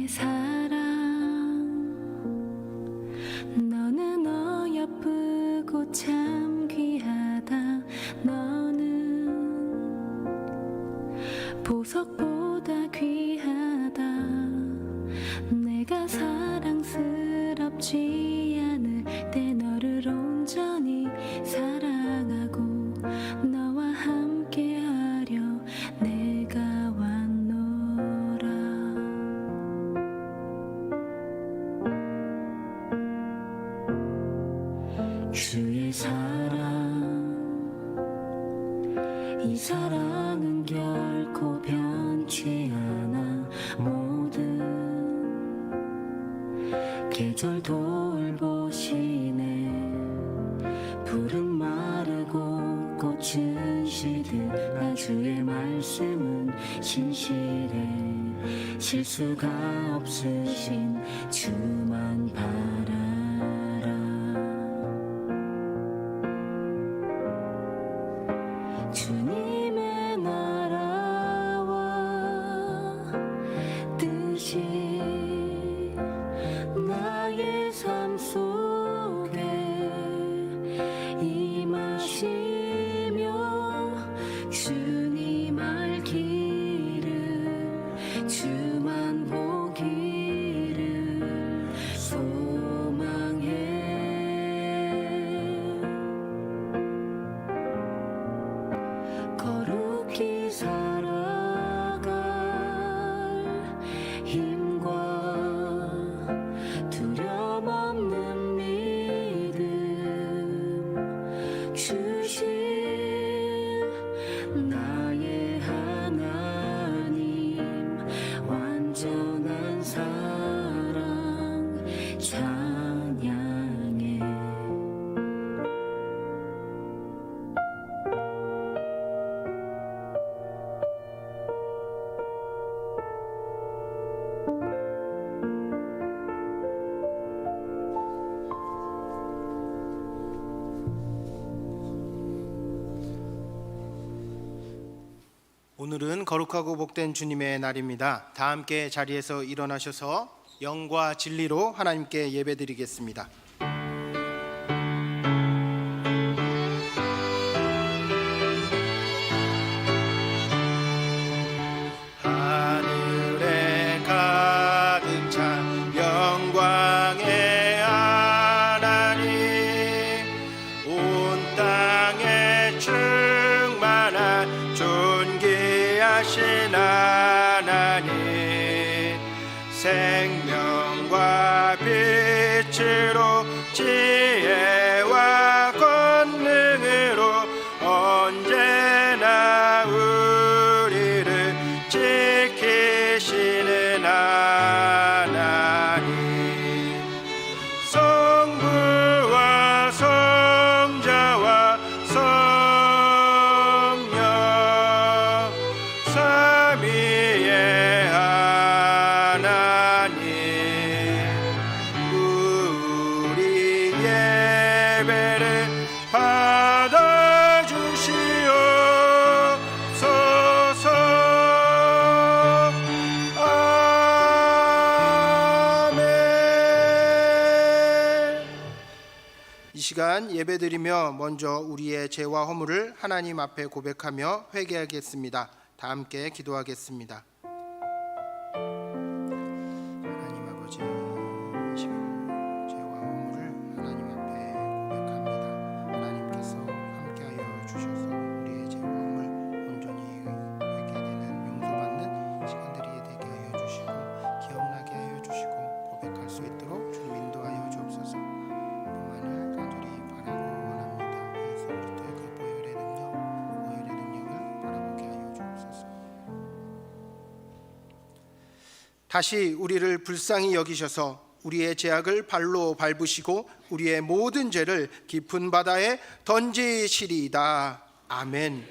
나의 사랑 너는 어여쁘고 참 귀하다. 너는 보석보다 귀하다. 내가 사랑스럽지 않을 때 너를 온전히 사랑하고 너와 함께하려 내가 왔노라. 주의 사랑 이 사랑은 결코 변치 않아. 모든 계절 돌보시네. 푸른 마르고 꽃은 시들나 주의 말씀은 신실해. 실수가 없으신 주만 바라라. 주님의 나라와 뜻이 나의 삶 속에 임하시며 주님 알기를 주만 보기를 소망해. 거룩히 살아갈 힘과 두려움 없는 믿음 주신 나의 하나님. 완전한 사랑 찬양해. 오늘은 거룩하고 복된 주님의 날입니다. 다 함께 자리에서 일어나셔서 영과 진리로 하나님께 예배드리겠습니다. 하늘에 가득 찬 영광의 하나님, 온 땅에 충만한 존귀하신 하나님, 생명과 빛으로 지혜와 권능으로 언제나 우리를 지키시는 하나님, 성부와 성자와 성령 삼위의 하나님, 우리 예배를 받아주시옵소서. 아멘. 이 시간 예배드리며 먼저 우리의 죄와 허물을 하나님 앞에 고백하며 회개하겠습니다. 다 함께 기도하겠습니다. 하나님 아버지, 이 시간 죄와 허물을 하나님 앞에 고백합니다. 하나님께서 함께하여 주셔서 우리의 죄와 허물 온전히 회개되는 용서받는 시간들이 되게 하여 주시고 기억나게 하여 주시고 고백할 수 있도록 주님 인도하여 주옵소서. 뿐만을 간절히 바라고 원합니다. 예수 그리스도의 그 보혈의 능력을 바라보게 하여 주옵소서. 다시 우리를 불쌍히 여기셔서 우리의 죄악을 발로 밟으시고 우리의 모든 죄를 깊은 바다에 던지시리이다. 아멘.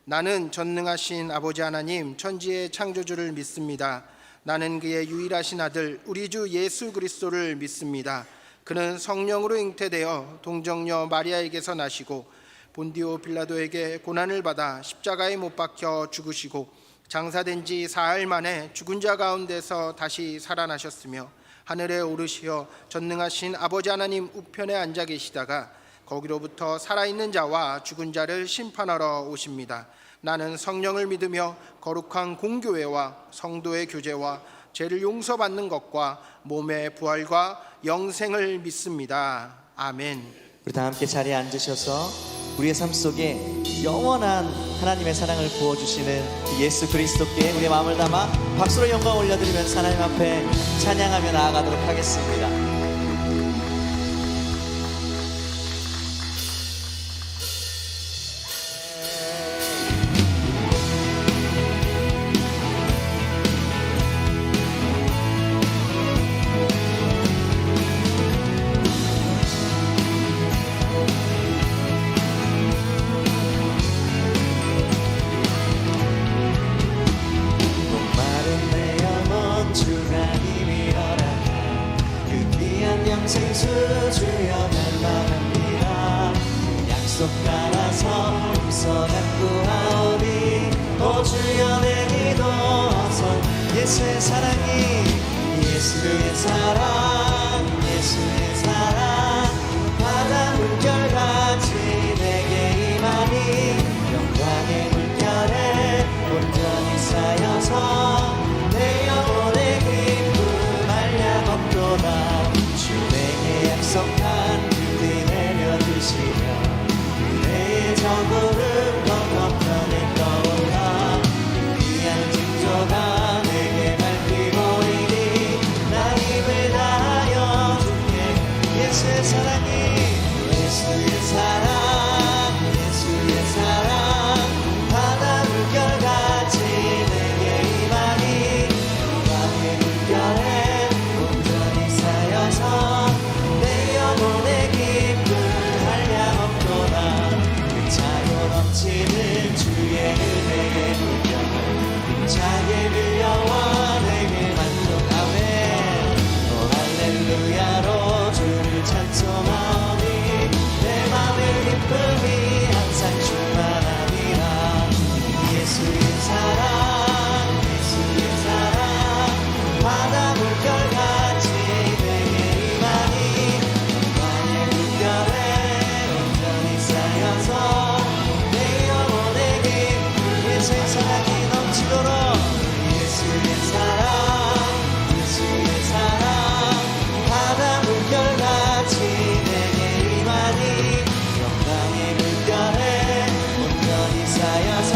나는 전능하신 아버지 하나님 천지의 창조주를 믿습니다. 나는 그의 유일하신 아들 우리 주 예수 그리스도를 믿습니다. 그는 성령으로 잉태되어 동정녀 마리아에게서 나시고 본디오 빌라도에게 고난을 받아 십자가에 못 박혀 죽으시고 장사된 지 사흘 만에 죽은 자 가운데서 다시 살아나셨으며 하늘에 오르시어 전능하신 아버지 하나님 우편에 앉아 계시다가 거기로부터 살아있는 자와 죽은 자를 심판하러 오십니다. 나는 성령을 믿으며 거룩한 공교회와 성도의 교제와 죄를 용서받는 것과 몸의 부활과 영생을 믿습니다. 아멘. 우리 다 함께 자리에 앉으셔서 우리의 삶 속에 영원한 하나님의 사랑을 부어주시는 예수 그리스도께 우리의 마음을 담아 박수로 영광 올려드리면서 하나님 앞에 찬양하며 나아가도록 하겠습니다. 생수 주여 갈망합니다. 약속 따라서 힘써 구하오니 오 주여 내 기도선 예수의 사랑이 예수의 사랑 예수의 사랑 바다 물결같이 내게 임하니 영광의 물결에 온전히 쌓여서 내 영혼의 기쁨 알량 없도다. 주에게 약속한 그대 내려주시며 그대의 정오를 건너편에 떠올라 귀한 징조가 내게 밟히 보이니 나 힘을 다하여 주께 예수의 사랑이 예수의 사랑 예수의 사랑 바다 물결같이 내게 임하니 영광의 물결에 온전히 쌓여서 내 영혼의 기쁨 한량 없도다. 그 차고 넘치는 주의 은혜의 물결 차게 밀려와 내게 만족하네. 오 할렐루야로 주를 찬송하니 내 맘의 기쁨이 항상 충만하니라. 예수의 사랑 예수의 사랑 바다 물결같이 내게 임하니 영광의 물결에 온전히 쌓여서 내 영혼의 기쁨 예수의 사랑이 넘치도록 예수의 사랑 예수의 사랑 바다 물결같이 내게 임하니 영광의 물결에 온전히 쌓여서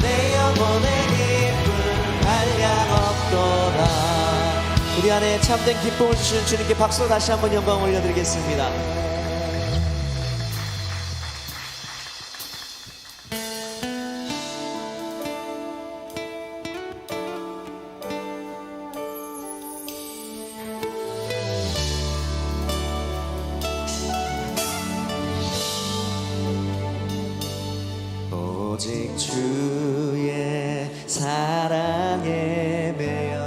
내 영혼의 기쁨 한량 없도다. 우리 안에 참된 기쁨을 주시는 주님께 박수로 다시 한번 영광 올려드리겠습니다. 오직 주의 사랑에 매여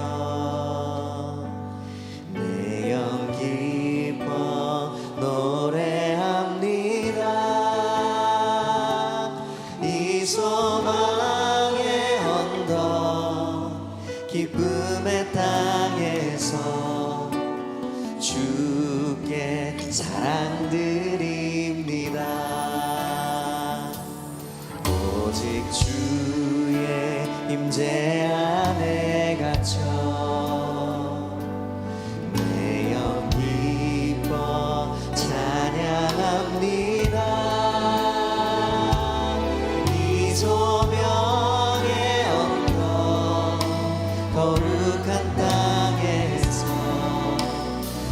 내 영 기뻐 노래합니다. 이 소망의 언덕 기쁨의 땅에서 주께 사랑드립니다. 오직 주의 임재 안에 갇혀 내 영 기뻐 찬양합니다. 이 소명의 언덕 거룩한 땅에서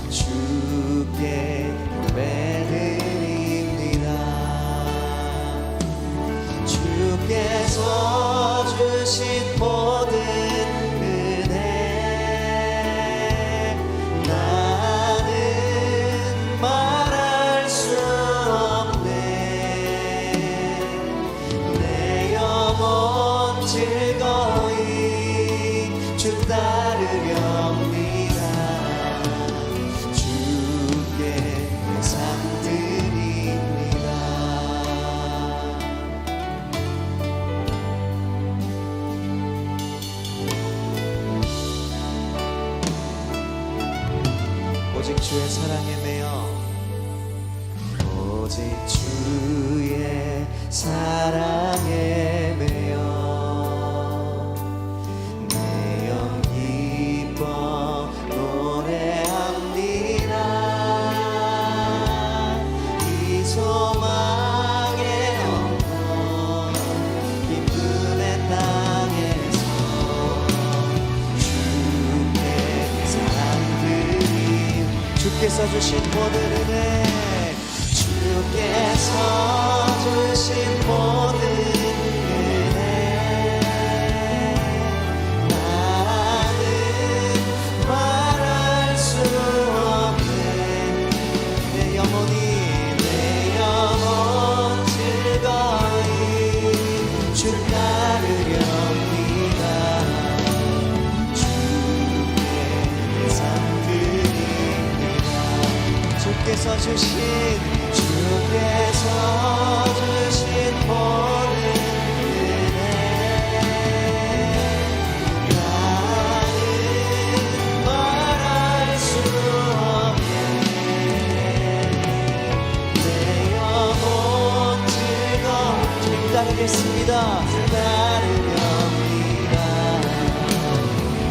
주께 예배드립니다. 주께서 주신 모든 은혜 나는 말할 수 없네. 내 영혼 즐거이 주 따르려 오직 주의 사랑에 매여 오직 주의 사랑에 매여 내 영 기뻐 노래합니다. 이 소망의 언덕 기쁨의 땅에서 주의 사랑들이 주께서 주신 모든 은혜 주께서 주신 모든 은혜 나는 말할 수 없네. 내 영혼이 내 영혼 즐거이 주 따르렵니다. 주의 삶들이니라. 주께서 주신 모든 은혜 나는 말할 수 없네. 내 영혼 즐거운 주님 따르겠습니다. 따르렵니다.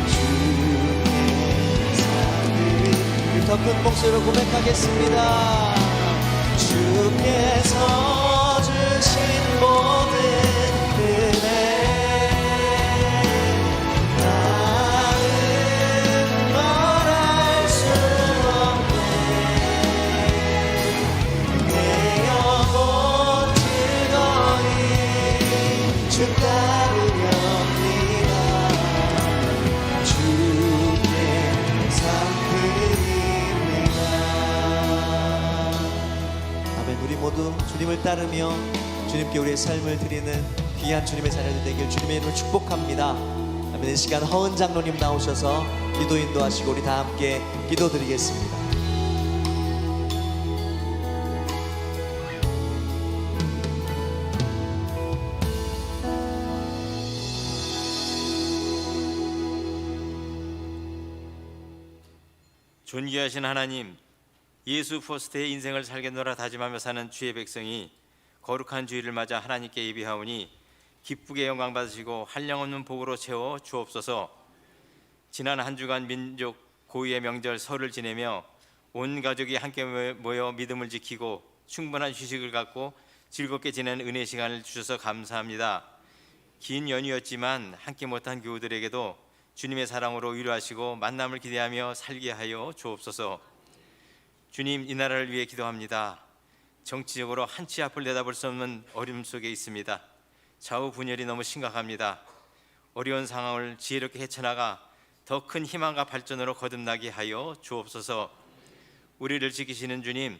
주의 사랑을 더 큰 목소리로 고백하겠습니다. 주께서 주신 모든 은혜 나는 말할 수 없네. 내 영혼 즐거이 주 따르렵니다. 주의 삶들입니다. 아멘. 우리 모두 주님을 따르며 주님께 우리의 삶을 드리는 귀한 주님의 자녀들 되길 주님의 이름을 축복합니다. 아멘. 이 시간 허은 장로님 나오셔서 기도 인도하시고 우리 다 함께 기도드리겠습니다. 존귀하신 하나님, 예수 포스트의 인생을 살겠노라 다짐하며 사는 주의 백성이 거룩한 주일을 맞아 하나님께 예비하오니 기쁘게 영광 받으시고 한량없는 복으로 채워 주옵소서. 지난 한 주간 민족 고유의 명절 설을 지내며 온 가족이 함께 모여 믿음을 지키고 충분한 휴식을 갖고 즐겁게 지내는 은혜 시간을 주셔서 감사합니다. 긴 연휴였지만 함께 못한 교우들에게도 주님의 사랑으로 위로하시고 만남을 기대하며 살게 하여 주옵소서. 주님, 이 나라를 위해 기도합니다. 정치적으로 한치 앞을 내다볼 수 없는 어려움 속에 있습니다. 좌우 분열이 너무 심각합니다. 어려운 상황을 지혜롭게 헤쳐나가 더 큰 희망과 발전으로 거듭나게 하여 주옵소서. 우리를 지키시는 주님,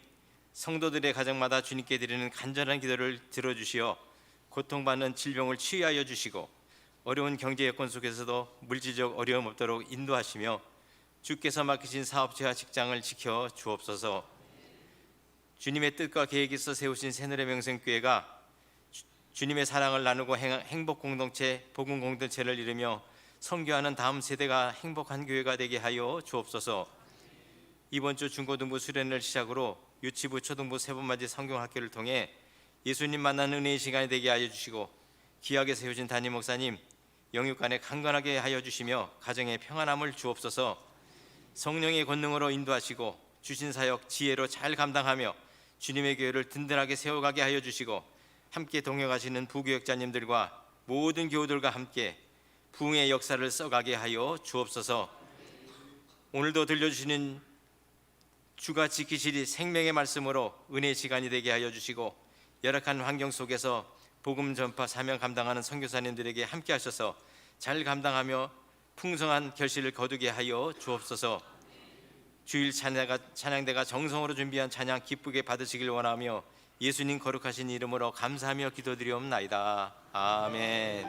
성도들의 가정마다 주님께 드리는 간절한 기도를 들어주시어 고통받는 질병을 치유하여 주시고 어려운 경제 여건 속에서도 물질적 어려움 없도록 인도하시며 주께서 맡기신 사업체와 직장을 지켜 주옵소서. 주님의 뜻과 계획이 있어 세우신 새누리 명성교회가 주님의 사랑을 나누고 행복 공동체, 복음 공동체를 이루며 선교하는 다음 세대가 행복한 교회가 되게 하여 주옵소서. 이번 주 중고등부 수련을 시작으로 유치부, 초등부 세 번맞이 성경학교를 통해 예수님 만나는 은혜의 시간이 되게 하여 주시고 귀하게 세우신 담임 목사님 영육간에 강건하게 하여 주시며 가정의 평안함을 주옵소서. 성령의 권능으로 인도하시고 주신 사역 지혜로 잘 감당하며 주님의 교회를 든든하게 세워가게 하여 주시고 함께 동역하시는 부교역자님들과 모든 교우들과 함께 부흥의 역사를 써가게 하여 주옵소서. 오늘도 들려주시는 주가 지키시리 생명의 말씀으로 은혜의 시간이 되게 하여 주시고 열악한 환경 속에서 복음 전파 사명 감당하는 선교사님들에게 함께 하셔서 잘 감당하며 풍성한 결실을 거두게 하여 주옵소서. 주일 찬양대가 정성으로 준비한 찬양 기쁘게 받으시길 원하며 예수님 거룩하신 이름으로 감사하며 기도드리옵나이다. 아멘.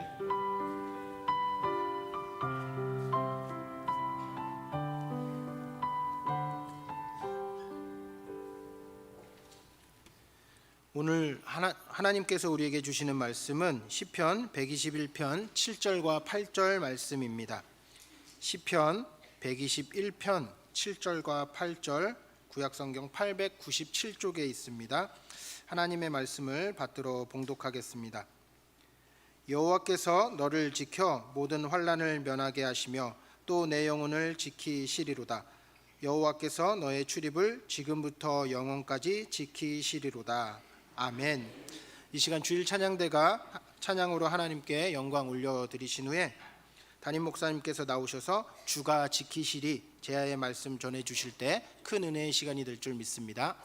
오늘 하나님께서 우리에게 주시는 말씀은 시편 121편 7절과 8절 말씀입니다. 시편 121편 7절과 8절 구약성경 897쪽에 있습니다. 하나님의 말씀을 받들어 봉독하겠습니다. 여호와께서 너를 지켜 모든 환난을 면하게 하시며 또 내 영혼을 지키시리로다. 여호와께서 너의 출입을 지금부터 영원까지 지키시리로다. 아멘. 이 시간 주일 찬양대가 찬양으로 하나님께 영광 올려드리신 후에 담임 목사님께서 나오셔서 주가 지키시리 제야의 말씀 전해주실 때 큰 은혜의 시간이 될 줄 믿습니다.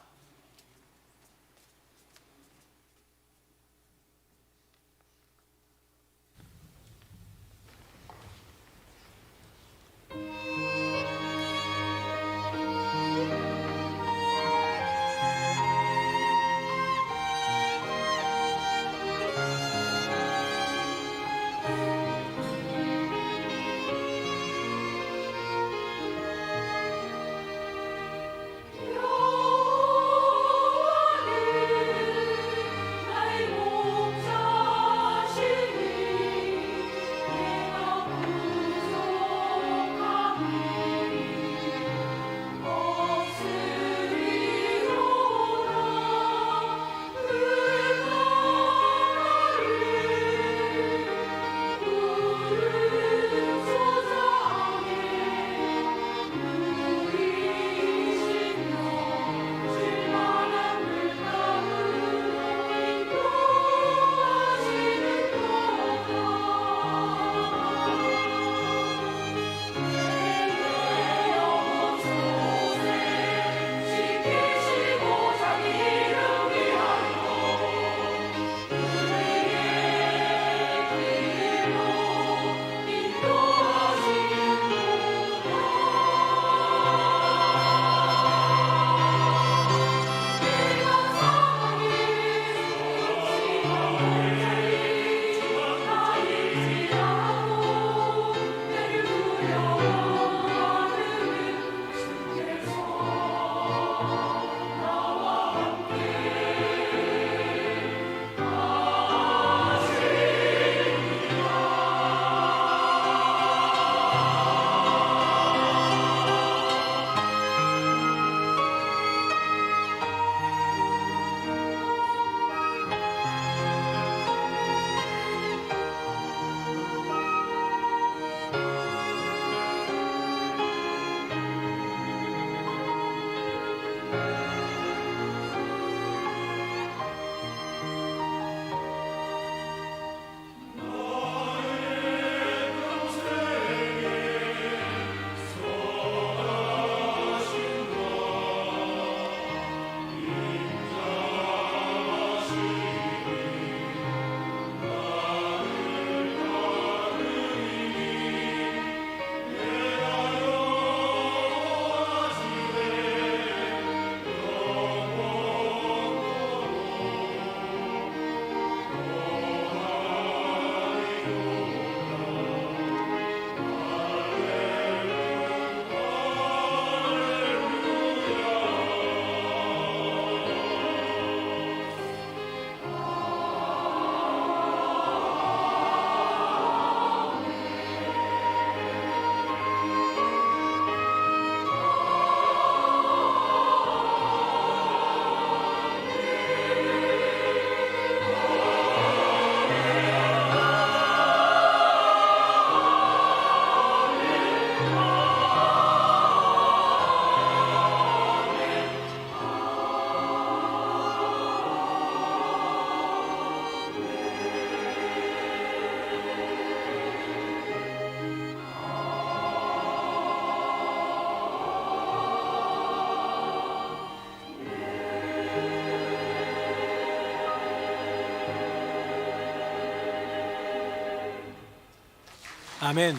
아멘.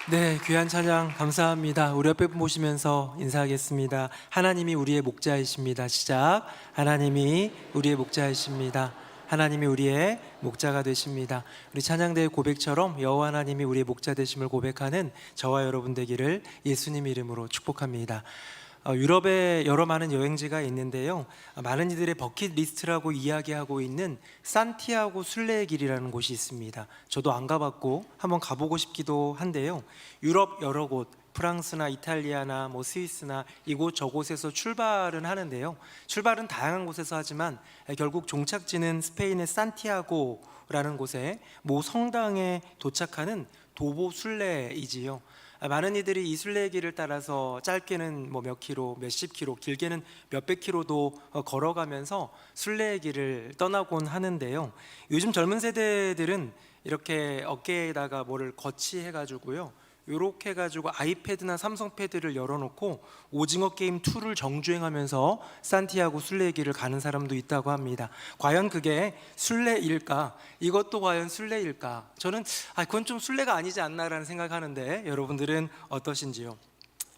네, 귀한 찬양 감사합니다. 우리 옆에 분 보시면서 인사하겠습니다. 하나님이 우리의 목자이십니다. 시작. 하나님이 우리의 목자이십니다. 하나님이 우리의 목자가 되십니다. 우리 찬양대의 고백처럼 여호와 하나님이 우리의 목자 되심을 고백하는 저와 여러분 되기를 예수님 이름으로 축복합니다. 유럽에 여러 많은 여행지가 있는데요. 많은 이들의 버킷리스트라고 이야기하고 있는 산티아고 순례의 길이라는 곳이 있습니다. 저도 안 가봤고 한번 가보고 싶기도 한데요. 유럽 여러 곳, 프랑스나 이탈리아나 뭐 스위스나 이곳 저곳에서 출발은 하는데요. 출발은 다양한 곳에서 하지만 결국 종착지는 스페인의 산티아고라는 곳에 모 성당에 도착하는 도보 순례이지요. 많은 이들이 이 순례의 길을 따라서 짧게는 뭐 몇 킬로, 몇십 킬로, 길게는 몇백 킬로도 걸어가면서 순례의 길을 떠나곤 하는데요. 요즘 젊은 세대들은 이렇게 어깨에다가 뭐를 거치해가지고요. 이렇게 해가지고 아이패드나 삼성 패드를 열어놓고 오징어 게임 2를 정주행하면서 산티아고 순례의 길을 가는 사람도 있다고 합니다. 과연 그게 순례일까? 이것도 과연 순례일까? 저는 그건 좀 순례가 아니지 않나라는 생각하는데 여러분들은 어떠신지요?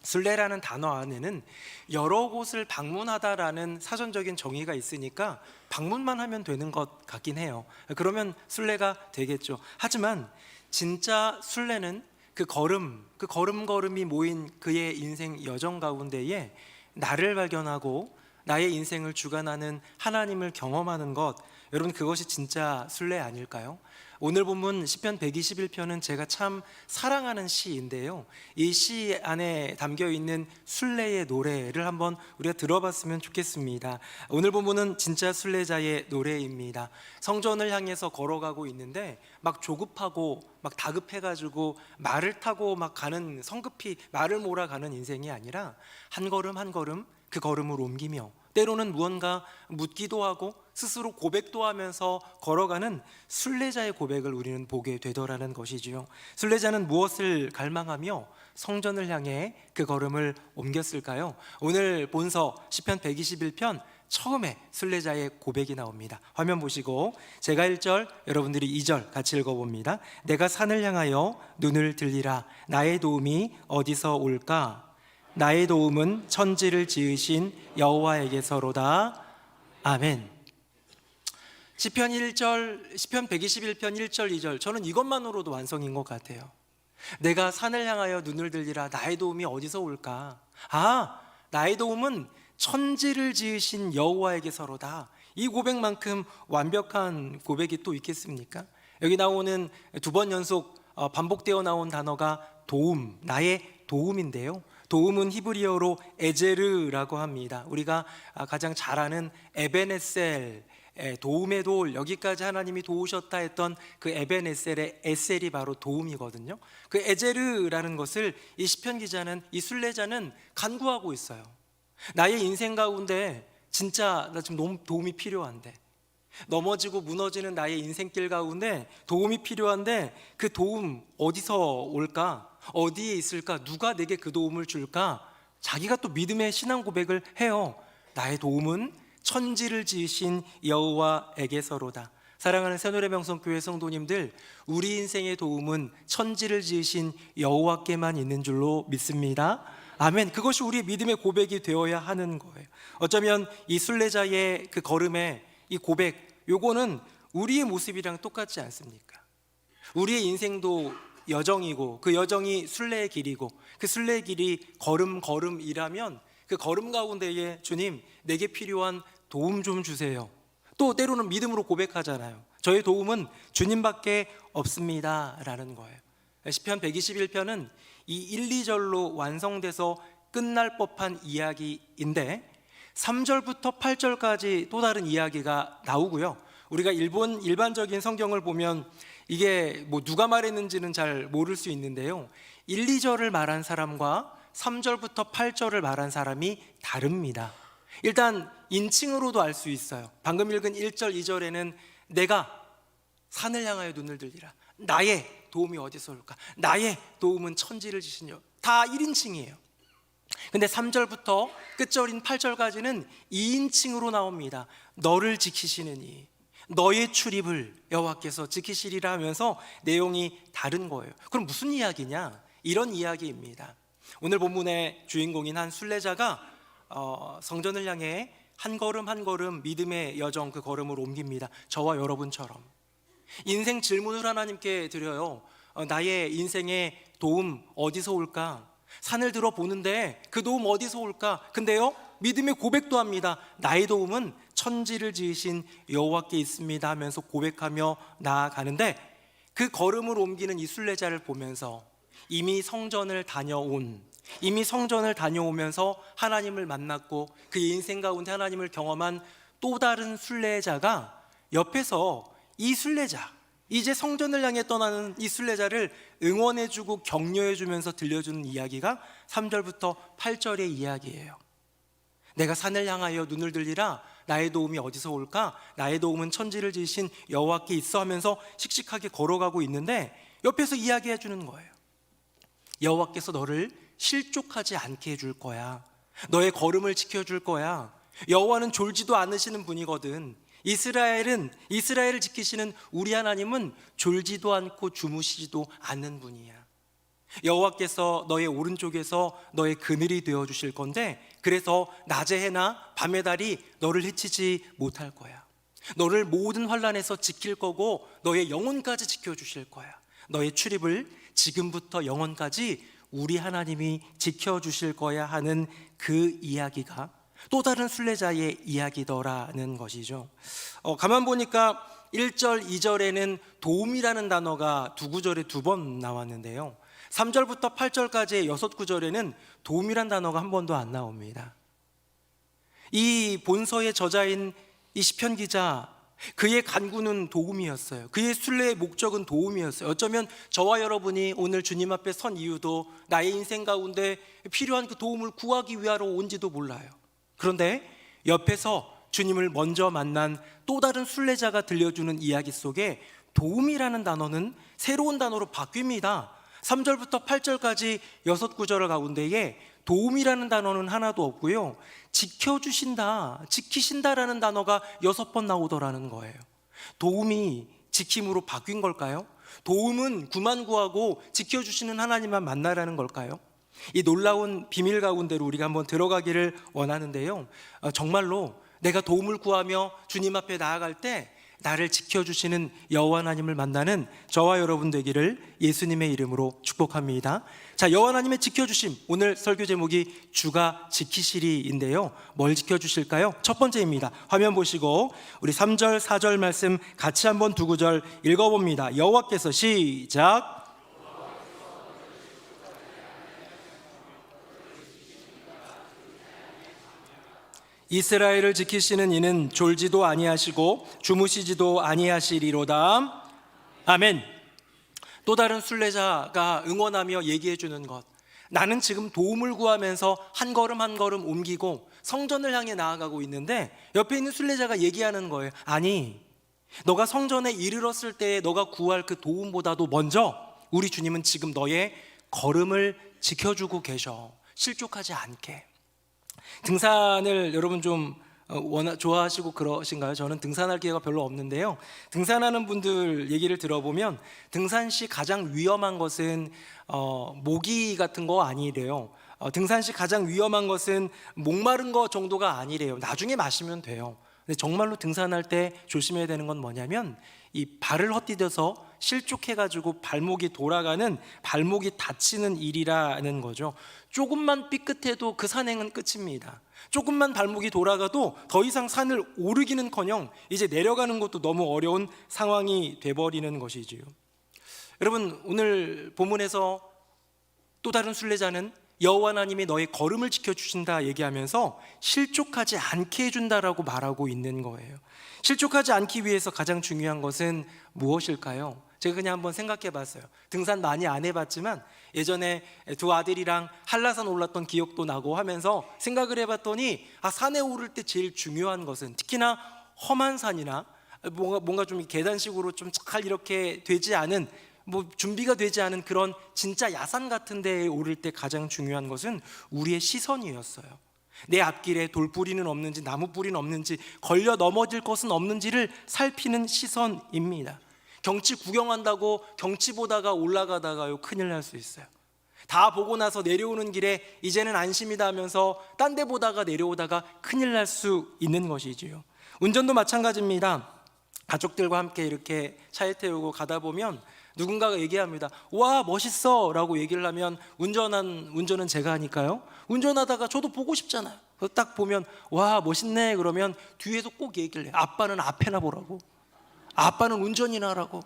순례라는 단어 안에는 여러 곳을 방문하다라는 사전적인 정의가 있으니까 방문만 하면 되는 것 같긴 해요. 그러면 순례가 되겠죠. 하지만 진짜 순례는 그 걸음걸음이 모인 그의 인생 여정 가운데에 나를 발견하고 나의 인생을 주관하는 하나님을 경험하는 것, 여러분 그것이 진짜 순례 아닐까요? 오늘 본문 시편 121편은 제가 참 사랑하는 시인데요. 이 시 안에 담겨 있는 순례의 노래를 한번 우리가 들어봤으면 좋겠습니다. 오늘 본문은 진짜 순례자의 노래입니다. 성전을 향해서 걸어가고 있는데 막 조급하고 막 다급해가지고 말을 타고 막 가는, 성급히 말을 몰아가는 인생이 아니라 한 걸음 한 걸음 그 걸음을 옮기며 때로는 무언가 묻기도 하고 스스로 고백도 하면서 걸어가는 순례자의 고백을 우리는 보게 되더라는 것이지요. 순례자는 무엇을 갈망하며 성전을 향해 그 걸음을 옮겼을까요? 오늘 본서 시편 121편 처음에 순례자의 고백이 나옵니다. 화면 보시고 제가 1절, 여러분들이 2절 같이 읽어봅니다. 내가 산을 향하여 눈을 들리라. 나의 도움이 어디서 올까? 나의 도움은 천지를 지으신 여호와에게서로다. 아멘. 시편 121편 1절 2절, 저는 이것만으로도 완성인 것 같아요. 내가 산을 향하여 눈을 들리라. 나의 도움이 어디서 올까? 나의 도움은 천지를 지으신 여호와에게서로다. 이 고백만큼 완벽한 고백이 또 있겠습니까? 여기 나오는 두 번 연속 반복되어 나온 단어가 도움, 나의 도움인데요. 도움은 히브리어로 에제르라고 합니다. 우리가 가장 잘 아는 에벤에셀, 도움의 도울, 여기까지 하나님이 도우셨다 했던 그 에벤에셀의 에셀이 바로 도움이거든요. 그 에제르라는 것을 이 시편 기자는, 이 순례자는 간구하고 있어요. 나의 인생 가운데 진짜 나 지금 너무 도움이 필요한데, 넘어지고 무너지는 나의 인생길 가운데 도움이 필요한데 그 도움 어디서 올까? 어디에 있을까? 누가 내게 그 도움을 줄까? 자기가 또 믿음의 신앙 고백을 해요. 나의 도움은 천지를 지으신 여호와에게서로다. 사랑하는 새노래명성교회 성도님들, 우리 인생의 도움은 천지를 지으신 여호와께만 있는 줄로 믿습니다. 아멘. 그것이 우리의 믿음의 고백이 되어야 하는 거예요. 어쩌면 이 순례자의 그 걸음에 이 고백, 요거는 우리의 모습이랑 똑같지 않습니까? 우리의 인생도 여정이고 그 여정이 순례의 길이고 그 순례의 길이 걸음이라면 그 걸음 가운데에 주님, 내게 필요한 도움 좀 주세요. 또 때로는 믿음으로 고백하잖아요. 저의 도움은 주님밖에 없습니다 라는 거예요. 시편 121편은 이 1, 2절로 완성돼서 끝날 법한 이야기인데 3절부터 8절까지 또 다른 이야기가 나오고요. 우리가 일반적인 성경을 보면 이게 뭐 누가 말했는지는 잘 모를 수 있는데요. 1, 2절을 말한 사람과 3절부터 8절을 말한 사람이 다릅니다. 일단 인칭으로도 알 수 있어요. 방금 읽은 1절, 2절에는 내가 산을 향하여 눈을 들리라. 나의 도움이 어디서 올까? 나의 도움은 천지를 지신 여호와. 다 1인칭이에요. 근데 3절부터 끝절인 8절까지는 2인칭으로 나옵니다. 너를 지키시느니 너의 출입을 여호와께서 지키시리라 하면서 내용이 다른 거예요. 그럼 무슨 이야기냐? 이런 이야기입니다. 오늘 본문의 주인공인 한 순례자가 성전을 향해 한 걸음 한 걸음 믿음의 여정, 그 걸음을 옮깁니다. 저와 여러분처럼 인생 질문을 하나님께 드려요. 나의 인생의 도움 어디서 올까? 산을 들어 보는데 그 도움 어디서 올까? 근데요, 믿음의 고백도 합니다. 나의 도움은 천지를 지으신 여호와께 있습니다 하면서 고백하며 나아가는데, 그 걸음을 옮기는 이 순례자를 보면서 이미 성전을 다녀오면서 하나님을 만났고 그 인생 가운데 하나님을 경험한 또 다른 순례자가 옆에서 이 순례자, 이제 성전을 향해 떠나는 이 순례자를 응원해주고 격려해주면서 들려주는 이야기가 3절부터 8절의 이야기예요. 내가 산을 향하여 눈을 들리라. 나의 도움이 어디서 올까? 나의 도움은 천지를 지으신 여호와께 있어 하면서 씩씩하게 걸어가고 있는데, 옆에서 이야기해 주는 거예요. 여호와께서 너를 실족하지 않게 해줄 거야. 너의 걸음을 지켜줄 거야. 여호와는 졸지도 않으시는 분이거든. 이스라엘을 지키시는 우리 하나님은 졸지도 않고 주무시지도 않는 분이야. 여호와께서 너의 오른쪽에서 너의 그늘이 되어 주실 건데, 그래서 낮의 해나 밤의 달이 너를 해치지 못할 거야. 너를 모든 환난에서 지킬 거고 너의 영혼까지 지켜주실 거야. 너의 출입을 지금부터 영원까지 우리 하나님이 지켜주실 거야 하는 그 이야기가 또 다른 순례자의 이야기더라는 것이죠. 가만 보니까 1절, 2절에는 도움이라는 단어가 두 구절에 2번 나왔는데요, 3절부터 8절까지의 6구절에는 도움이란 단어가 한 번도 안 나옵니다. 이 본서의 저자인 이 시편 기자, 그의 간구는 도움이었어요. 그의 순례의 목적은 도움이었어요. 어쩌면 저와 여러분이 오늘 주님 앞에 선 이유도 나의 인생 가운데 필요한 그 도움을 구하기 위하러 온지도 몰라요. 그런데 옆에서 주님을 먼저 만난 또 다른 순례자가 들려주는 이야기 속에 도움이라는 단어는 새로운 단어로 바뀝니다. 3절부터 8절까지 6구절 가운데에 도움이라는 단어는 하나도 없고요, 지켜주신다, 지키신다라는 단어가 6번 나오더라는 거예요. 도움이 지킴으로 바뀐 걸까요? 도움은 구만 구하고 지켜주시는 하나님만 만나라는 걸까요? 이 놀라운 비밀 가운데로 우리가 한번 들어가기를 원하는데요, 정말로 내가 도움을 구하며 주님 앞에 나아갈 때 나를 지켜주시는 여호와 하나님을 만나는 저와 여러분 되기를 예수님의 이름으로 축복합니다. 자, 여호와 하나님의 지켜주심, 오늘 설교 제목이 주가 지키시리인데요, 뭘 지켜주실까요? 첫 번째입니다. 화면 보시고 우리 3절 4절 말씀 같이 한번 두 구절 읽어봅니다. 여호와께서, 시작. 이스라엘을 지키시는 이는 졸지도 아니하시고 주무시지도 아니하시리로다. 아멘. 또 다른 순례자가 응원하며 얘기해 주는 것, 나는 지금 도움을 구하면서 한 걸음 한 걸음 옮기고 성전을 향해 나아가고 있는데, 옆에 있는 순례자가 얘기하는 거예요. 아니, 너가 성전에 이르렀을 때 너가 구할 그 도움보다도 먼저 우리 주님은 지금 너의 걸음을 지켜주고 계셔. 실족하지 않게. 등산을 여러분 좀 좋아하시고 그러신가요? 저는 등산할 기회가 별로 없는데요, 등산하는 분들 얘기를 들어보면 등산 시 가장 위험한 것은 모기 같은 거 아니래요. 등산 시 가장 위험한 것은 목마른 거 정도가 아니래요. 나중에 마시면 돼요. 근데 정말로 등산할 때 조심해야 되는 건 뭐냐면, 이 발을 헛디뎌서 실족해가지고 발목이 돌아가는, 발목이 다치는 일이라는 거죠. 조금만 삐끗해도 그 산행은 끝입니다. 조금만 발목이 돌아가도 더 이상 산을 오르기는커녕 이제 내려가는 것도 너무 어려운 상황이 돼버리는 것이지요. 여러분, 오늘 본문에서 또 다른 순례자는 여호와 하나님이 너의 걸음을 지켜주신다 얘기하면서 실족하지 않게 해준다라고 말하고 있는 거예요. 실족하지 않기 위해서 가장 중요한 것은 무엇일까요? 제가 그냥 한번 생각해 봤어요. 등산 많이 안 해봤지만 예전에 두 아들이랑 한라산 올랐던 기억도 나고 하면서 생각을 해봤더니, 산에 오를 때 제일 중요한 것은, 특히나 험한 산이나 뭔가 좀 계단식으로 좀 잘 이렇게 되지 않은, 준비가 되지 않은 그런 진짜 야산 같은 데에 오를 때 가장 중요한 것은 우리의 시선이었어요. 내 앞길에 돌뿌리는 없는지, 나무뿌리는 없는지, 걸려 넘어질 것은 없는지를 살피는 시선입니다. 경치 구경한다고 경치 보다가 올라가다가요, 큰일 날 수 있어요. 다 보고 나서 내려오는 길에 이제는 안심이다 하면서 딴 데 보다가 내려오다가 큰일 날 수 있는 것이지요. 운전도 마찬가지입니다. 가족들과 함께 이렇게 차에 태우고 가다 보면 누군가가 얘기합니다. 와, 멋있어 라고 얘기를 하면 운전은 제가 하니까요. 운전하다가 저도 보고 싶잖아요. 그래서 딱 보면 와, 멋있네 그러면 뒤에서 꼭 얘기를 해요. 아빠는 앞에나 보라고. 아빠는 운전이나 하라고.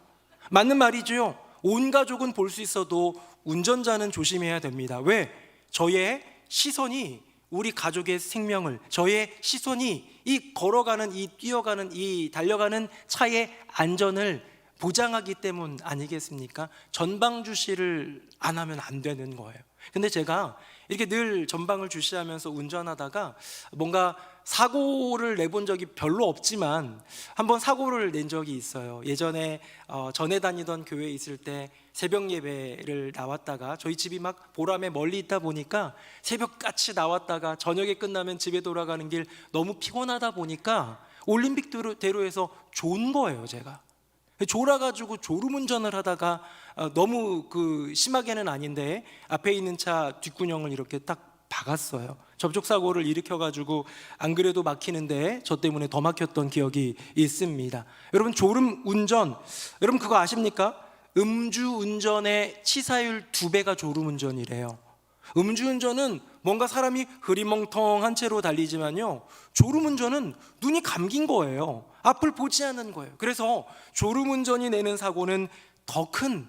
맞는 말이죠. 온 가족은 볼 수 있어도 운전자는 조심해야 됩니다. 왜? 저의 시선이 우리 가족의 생명을, 저의 시선이 이 걸어가는, 이 뛰어가는, 이 달려가는 차의 안전을 보장하기 때문 아니겠습니까? 전방 주시를 안 하면 안 되는 거예요. 근데 제가 이렇게 늘 전방을 주시하면서 운전하다가 뭔가 사고를 내본 적이 별로 없지만 한번 사고를 낸 적이 있어요. 예전에 전에 다니던 교회에 있을 때 새벽 예배를 나왔다가 저희 집이 막 보람에 멀리 있다 보니까 새벽같이 나왔다가 저녁에 끝나면 집에 돌아가는 길 너무 피곤하다 보니까 올림픽 대로에서 존 거예요. 제가 졸아가지고 졸음운전을 하다가 너무 심하게는 아닌데 앞에 있는 차 뒷구녕을 이렇게 딱 박았어요. 접촉사고를 일으켜가지고 안 그래도 막히는데 저 때문에 더 막혔던 기억이 있습니다. 여러분, 졸음운전, 여러분 그거 아십니까? 음주운전의 치사율 2배가 졸음운전이래요. 음주운전은 뭔가 사람이 흐리멍텅한 채로 달리지만요, 졸음운전은 눈이 감긴 거예요. 앞을 보지 않는 거예요. 그래서 졸음운전이 내는 사고는 더 큰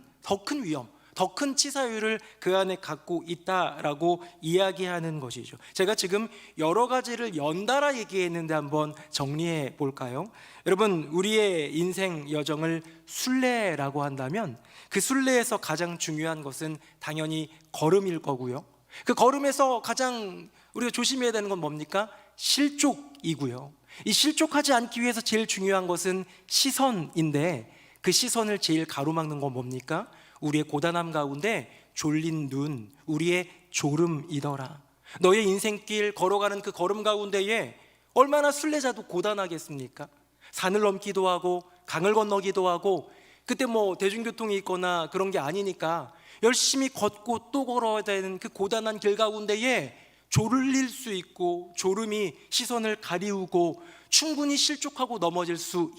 위험, 더 큰 치사율을 그 안에 갖고 있다라고 이야기하는 것이죠. 제가 지금 여러 가지를 연달아 얘기했는데 한번 정리해 볼까요? 여러분, 우리의 인생 여정을 순례라고 한다면 그 순례에서 가장 중요한 것은 당연히 걸음일 거고요. 그 걸음에서 가장 우리가 조심해야 되는 건 뭡니까? 실족이고요. 이 실족하지 않기 위해서 제일 중요한 것은 시선인데 그 시선을 제일 가로막는 건 뭡니까? 우리의 고단함 가운데 졸린 눈, 우리의 졸음이더라. 너의 인생길 걸어가는 그 걸음 가운데에 얼마나 순례자도 고단하겠습니까? 산을 넘기도 하고 강을 건너기도 하고, 그때 뭐 대중교통이 있거나 그런 게 아니니까 열심히 걷고 또 걸어야 되는 그 고단한 길 가운데에 졸릴 수 있고 졸음이 시선을 가리우고 충분히 실족하고 넘어질 수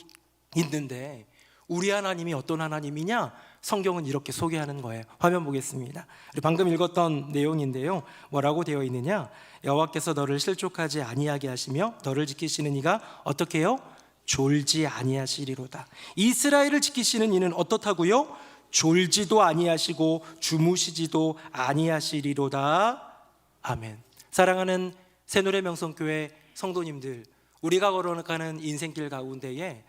있는데, 우리 하나님이 어떤 하나님이냐? 성경은 이렇게 소개하는 거예요. 화면 보겠습니다. 방금 읽었던 내용인데요, 뭐라고 되어 있느냐? 여호와께서 너를 실족하지 아니하게 하시며 너를 지키시는 이가 어떻게 해요? 졸지 아니하시리로다. 이스라엘을 지키시는 이는 어떻다고요? 졸지도 아니하시고 주무시지도 아니하시리로다. 아멘. 사랑하는 새노래명성교회 성도님들, 우리가 걸어가는 인생길 가운데에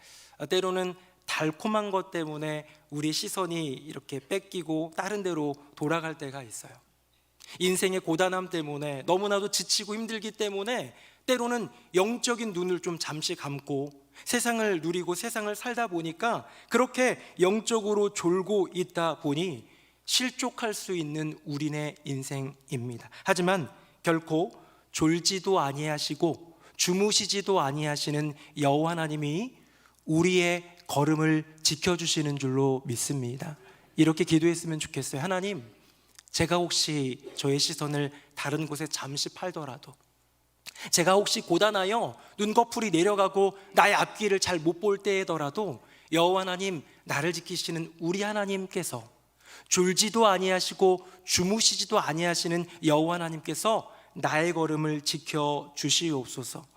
때로는 달콤한 것 때문에 우리 시선이 이렇게 뺏기고 다른 데로 돌아갈 때가 있어요. 인생의 고단함 때문에 너무나도 지치고 힘들기 때문에 때로는 영적인 눈을 좀 잠시 감고 세상을 누리고 세상을 살다 보니까 그렇게 영적으로 졸고 있다 보니 실족할 수 있는 우리네 인생입니다. 하지만 결코 졸지도 아니하시고 주무시지도 아니하시는 여호와 하나님이 우리의 걸음을 지켜주시는 줄로 믿습니다. 이렇게 기도했으면 좋겠어요. 하나님, 제가 혹시 저의 시선을 다른 곳에 잠시 팔더라도, 제가 혹시 고단하여 눈꺼풀이 내려가고 나의 앞길을 잘 못 볼 때더라도 여호와 하나님, 나를 지키시는 우리 하나님께서, 졸지도 아니하시고 주무시지도 아니하시는 여호와 하나님께서 나의 걸음을 지켜 주시옵소서.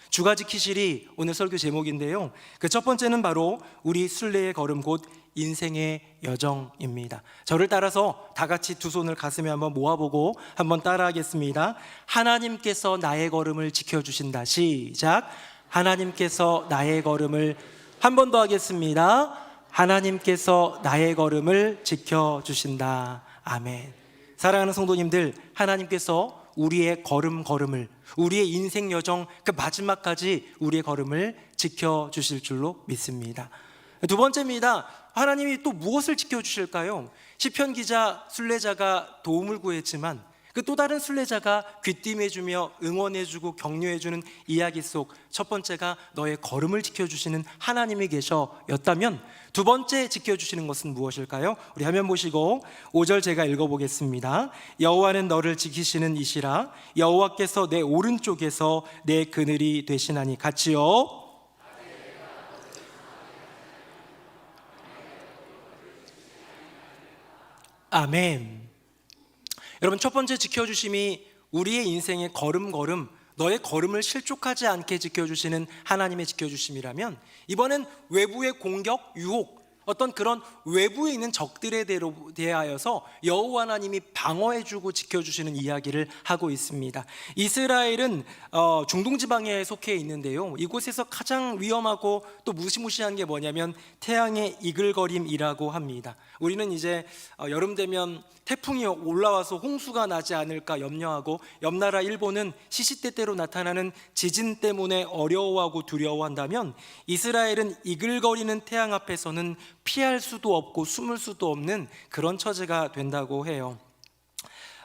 주가 지키시리, 오늘 설교 제목인데요, 그 첫 번째는 바로 우리 순례의 걸음, 곧 인생의 여정입니다. 저를 따라서 다 같이 두 손을 가슴에 한번 모아보고 한번 따라하겠습니다. 하나님께서 나의 걸음을 지켜주신다. 시작. 하나님께서 나의 걸음을, 한 번 더 하겠습니다. 하나님께서 나의 걸음을 지켜주신다. 아멘. 사랑하는 성도님들, 하나님께서 우리의 걸음을, 우리의 인생 여정 그 마지막까지 우리의 걸음을 지켜주실 줄로 믿습니다. 두 번째입니다. 하나님이 또 무엇을 지켜주실까요? 시편 기자, 순례자가 도움을 구했지만 그 또 다른 순례자가 귀띔해주며 응원해주고 격려해주는 이야기 속 첫 번째가 너의 걸음을 지켜주시는 하나님이 계셔였다면, 두 번째 지켜주시는 것은 무엇일까요? 우리 화면 보시고 5절 제가 읽어보겠습니다. 여호와는 너를 지키시는 이시라. 여호와께서 내 오른쪽에서 내 그늘이 되시나니. 같이요. 아멘. 여러분, 첫 번째 지켜주심이 우리의 인생의 걸음걸음, 너의 걸음을 실족하지 않게 지켜주시는 하나님의 지켜주심이라면, 이번엔 외부의 공격, 유혹, 어떤 그런 외부에 있는 적들에 대하여서 여호와 하나님이 방어해주고 지켜주시는 이야기를 하고 있습니다. 이스라엘은 중동 지방에 속해 있는데요, 이곳에서 가장 위험하고 또 무시무시한 게 뭐냐면 태양의 이글거림이라고 합니다. 우리는 이제 여름 되면 태풍이 올라와서 홍수가 나지 않을까 염려하고, 옆나라 일본은 시시때때로 나타나는 지진 때문에 어려워하고 두려워한다면, 이스라엘은 이글거리는 태양 앞에서는 피할 수도 없고 숨을 수도 없는 그런 처지가 된다고 해요.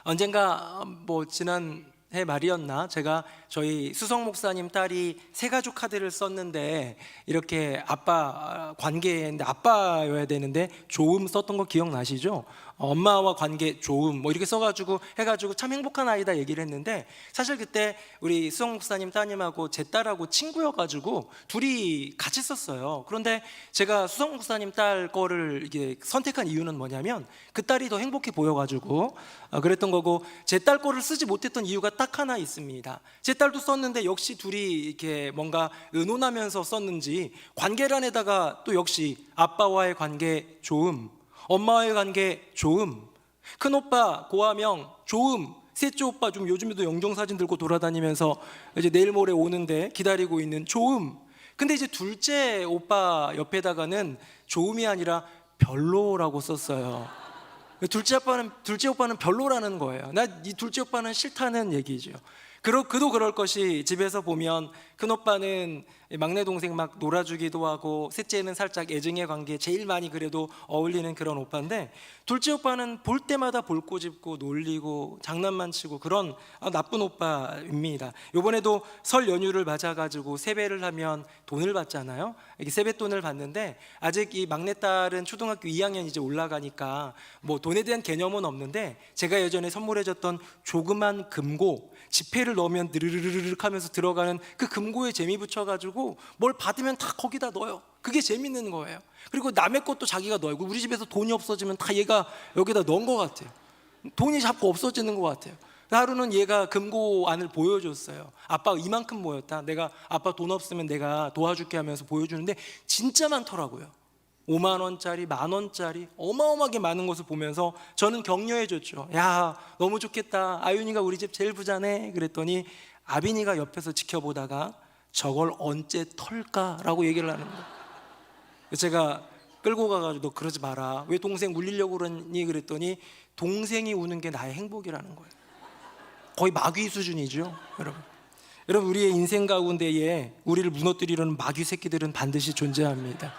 언젠가 지난해 말이었나, 제가 저희 수석 목사님 딸이 새가족 카드를 썼는데 이렇게 아빠 관계인데 아빠여야 되는데 조음 썼던 거 기억나시죠? 엄마와 관계 조음 이렇게 써가지고 해가지고 참 행복한 아이다 얘기를 했는데, 사실 그때 우리 수석 목사님 따님하고 제 딸하고 친구여가지고 둘이 같이 썼어요. 그런데 제가 수석 목사님 딸 거를 이게 선택한 이유는 뭐냐면 그 딸이 더 행복해 보여가지고 그랬던 거고, 제 딸 거를 쓰지 못했던 이유가 딱 하나 있습니다. 제 딸도 썼는데 역시 둘이 이렇게 뭔가 의논하면서 썼는지 관계란에다가 또 역시 아빠와의 관계 조음, 엄마와의 관계 조음, 큰오빠 고아명 조음, 셋째 오빠 좀 요즘에도 영정사진 들고 돌아다니면서 이제 내일 모레 오는데 기다리고 있는 조음. 근데 이제 둘째 오빠 옆에다가는 조음이 아니라 별로라고 썼어요. 둘째 오빠는 별로라는 거예요. 나 이 둘째 오빠는 싫다는 얘기죠. 그도 그럴 것이, 집에서 보면 큰오빠는 막내 동생 막 놀아주기도 하고, 셋째는 살짝 애증의 관계에 제일 많이 그래도 어울리는 그런 오빠인데, 둘째 오빠는 볼 때마다 볼 꼬집고 놀리고 장난만 치고 그런 나쁜 오빠입니다. 이번에도 설 연휴를 맞아가지고 세배를 하면 돈을 받잖아요. 이렇게 세뱃돈을 받는데, 아직 이 막내딸은 초등학교 2학년 이제 올라가니까 돈에 대한 개념은 없는데, 제가 예전에 선물해줬던 조그만 금고, 지폐를 넣으면 느르르르륵 하면서 들어가는 그 금고에 재미 붙여가지고 뭘 받으면 다 거기다 넣어요. 그게 재밌는 거예요. 그리고 남의 것도 자기가 넣고, 우리 집에서 돈이 없어지면 다 얘가 여기다 넣은 것 같아요. 돈이 자꾸 없어지는 것 같아요. 하루는 얘가 금고 안을 보여줬어요. 아빠가 이만큼 모였다, 내가 아빠 돈 없으면 내가 도와줄게 하면서 보여주는데 진짜 많더라고요. 5만 원짜리, 만 원짜리 어마어마하게 많은 것을 보면서 저는 격려해줬죠. 야, 너무 좋겠다, 아윤이가 우리 집 제일 부자네. 그랬더니 아빈이가 옆에서 지켜보다가 저걸 언제 털까라고 얘기를 하는 거예요. 제가 끌고 가가지고 너 그러지 마라, 왜 동생 물리려고 그러니? 그랬더니 동생이 우는 게 나의 행복이라는 거예요. 거의 마귀 수준이죠, 여러분. 우리의 인생 가운데에 우리를 무너뜨리려는 마귀 새끼들은 반드시 존재합니다.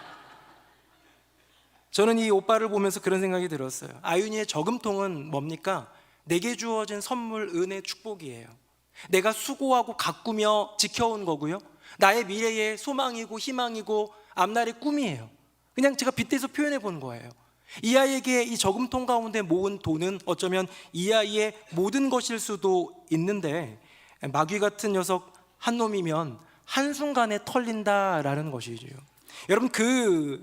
저는 이 오빠를 보면서 그런 생각이 들었어요. 아윤이의 저금통은 뭡니까? 내게 주어진 선물, 은혜, 축복이에요. 내가 수고하고 가꾸며 지켜온 거고요, 나의 미래의 소망이고 희망이고 앞날의 꿈이에요. 그냥 제가 빗대서 표현해 본 거예요. 이 아이에게 이 저금통 가운데 모은 돈은 어쩌면 이 아이의 모든 것일 수도 있는데, 마귀 같은 녀석 한 놈이면 한순간에 털린다라는 것이죠. 여러분, 그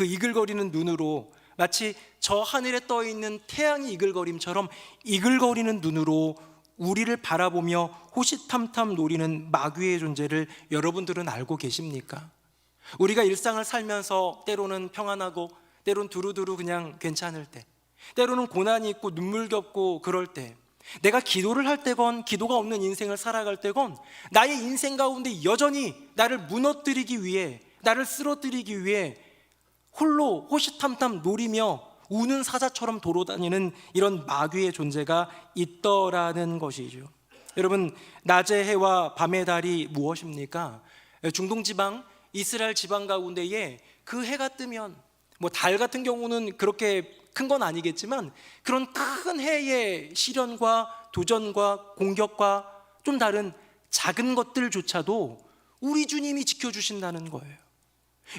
이글거리는 눈으로, 마치 저 하늘에 떠 있는 태양이 이글거림처럼 이글거리는 눈으로 우리를 바라보며 호시탐탐 노리는 마귀의 존재를 여러분들은 알고 계십니까? 우리가 일상을 살면서 때로는 평안하고, 때로는 두루두루 그냥 괜찮을 때, 때로는 고난이 있고 눈물겹고 그럴 때, 내가 기도를 할 때건 기도가 없는 인생을 살아갈 때건 나의 인생 가운데 여전히 나를 무너뜨리기 위해, 나를 쓰러뜨리기 위해 홀로 호시탐탐 노리며 우는 사자처럼 돌아다니는 이런 마귀의 존재가 있더라는 것이죠. 여러분, 낮의 해와 밤의 달이 무엇입니까? 중동 지방, 이스라엘 지방 가운데에 그 해가 뜨면, 달 같은 경우는 그렇게 큰 건 아니겠지만 그런 큰 해의 시련과 도전과 공격과 좀 다른 작은 것들조차도 우리 주님이 지켜주신다는 거예요.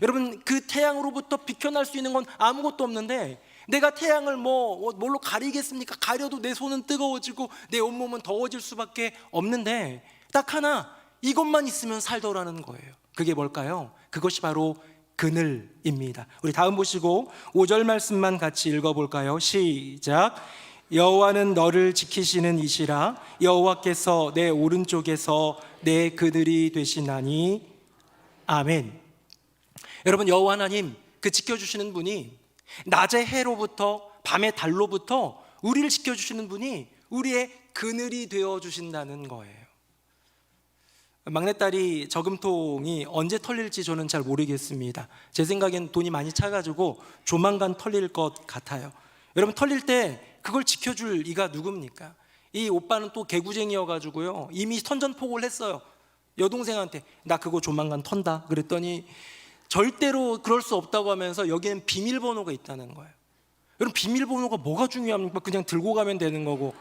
여러분, 그 태양으로부터 비켜날 수 있는 건 아무것도 없는데, 내가 태양을 뭘로 가리겠습니까? 가려도 내 손은 뜨거워지고 내 온몸은 더워질 수밖에 없는데, 딱 하나, 이것만 있으면 살더라는 거예요. 그게 뭘까요? 그것이 바로 그늘입니다. 우리 다음 보시고 5절 말씀만 같이 읽어볼까요? 시작. 여호와는 너를 지키시는 이시라. 여호와께서 내 오른쪽에서 내 그늘이 되시나니. 아멘. 여러분, 여호와 하나님, 그 지켜주시는 분이 낮의 해로부터 밤의 달로부터 우리를 지켜주시는 분이 우리의 그늘이 되어주신다는 거예요. 막내딸이 저금통이 언제 털릴지 저는 잘 모르겠습니다. 제 생각엔 돈이 많이 차가지고 조만간 털릴 것 같아요. 여러분, 털릴 때 그걸 지켜줄 이가 누굽니까? 이 오빠는 또 개구쟁이여가지고요, 이미 선전포고를 했어요. 여동생한테 나 그거 조만간 턴다 그랬더니 절대로 그럴 수 없다고 하면서 여기는 비밀번호가 있다는 거예요. 여러분, 비밀번호가 뭐가 중요합니까? 그냥 들고 가면 되는 거고,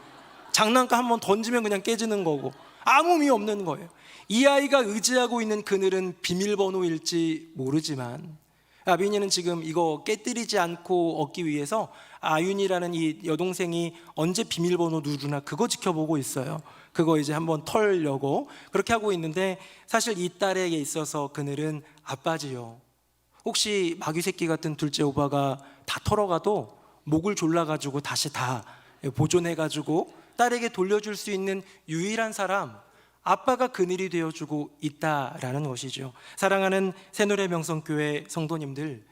장난감 한번 던지면 그냥 깨지는 거고, 아무 의미 없는 거예요. 이 아이가 의지하고 있는 그늘은 비밀번호일지 모르지만 아빈이는 지금 이거 깨뜨리지 않고 얻기 위해서 아윤이라는 이 여동생이 언제 비밀번호 누르나 그거 지켜보고 있어요. 그거 이제 한번 털려고 그렇게 하고 있는데, 사실 이 딸에게 있어서 그늘은 아빠지요. 혹시 마귀 새끼 같은 둘째 오빠가 다 털어가도 목을 졸라가지고 다시 다 보존해가지고 딸에게 돌려줄 수 있는 유일한 사람, 아빠가 그늘이 되어주고 있다라는 것이죠. 사랑하는 새노래 명성교회 성도님들,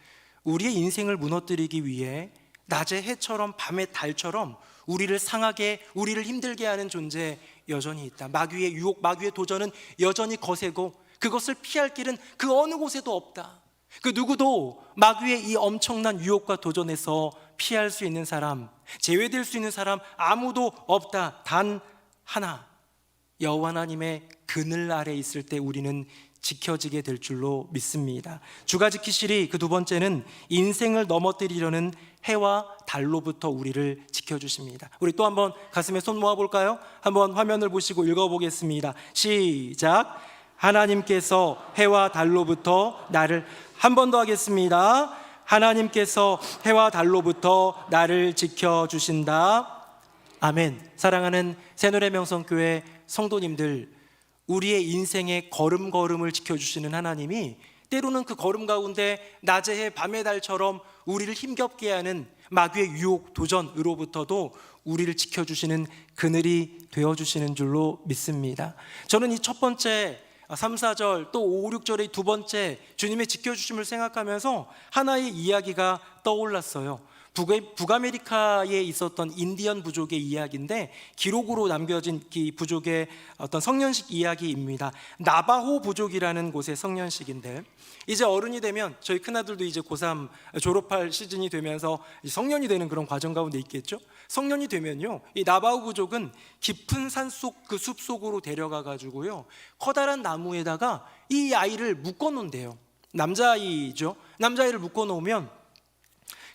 우리의 인생을 무너뜨리기 위해 낮의 해처럼 밤의 달처럼 우리를 상하게, 우리를 힘들게 하는 존재 여전히 있다. 마귀의 유혹, 마귀의 도전은 여전히 거세고 그것을 피할 길은 그 어느 곳에도 없다. 그 누구도 마귀의 이 엄청난 유혹과 도전에서 피할 수 있는 사람, 제외될 수 있는 사람 아무도 없다. 단 하나, 여호와 하나님의 그늘 아래 있을 때 우리는 지켜지게 될 줄로 믿습니다. 주가 지키시리. 그 두 번째는 인생을 넘어뜨리려는 해와 달로부터 우리를 지켜주십니다. 우리 또 한번 가슴에 손 모아볼까요? 한번 화면을 보시고 읽어보겠습니다. 시작. 하나님께서 해와 달로부터 나를, 한 번 더 하겠습니다. 하나님께서 해와 달로부터 나를 지켜주신다. 아멘. 사랑하는 새노래 명성교회 성도님들, 우리의 인생의 걸음걸음을 지켜주시는 하나님이 때로는 그 걸음 가운데 낮의 해 밤의 달처럼 우리를 힘겹게 하는 마귀의 유혹 도전으로부터도 우리를 지켜주시는 그늘이 되어주시는 줄로 믿습니다. 저는 이 첫 번째 3, 4절 또 5, 6절의 두 번째 주님의 지켜주심을 생각하면서 하나의 이야기가 떠올랐어요. 북아메리카에 있었던 인디언 부족의 이야기인데 기록으로 남겨진 이 부족의 어떤 성년식 이야기입니다. 나바호 부족이라는 곳의 성년식인데, 이제 어른이 되면 저희 큰아들도 이제 고3 졸업할 시즌이 되면서 성년이 되는 그런 과정 가운데 있겠죠. 성년이 되면요, 이 나바호 부족은 깊은 산속 그 숲속으로 데려가 가지고요, 커다란 나무에다가 이 아이를 묶어 놓은대요. 남자아이죠. 남자아이를 묶어 놓으면,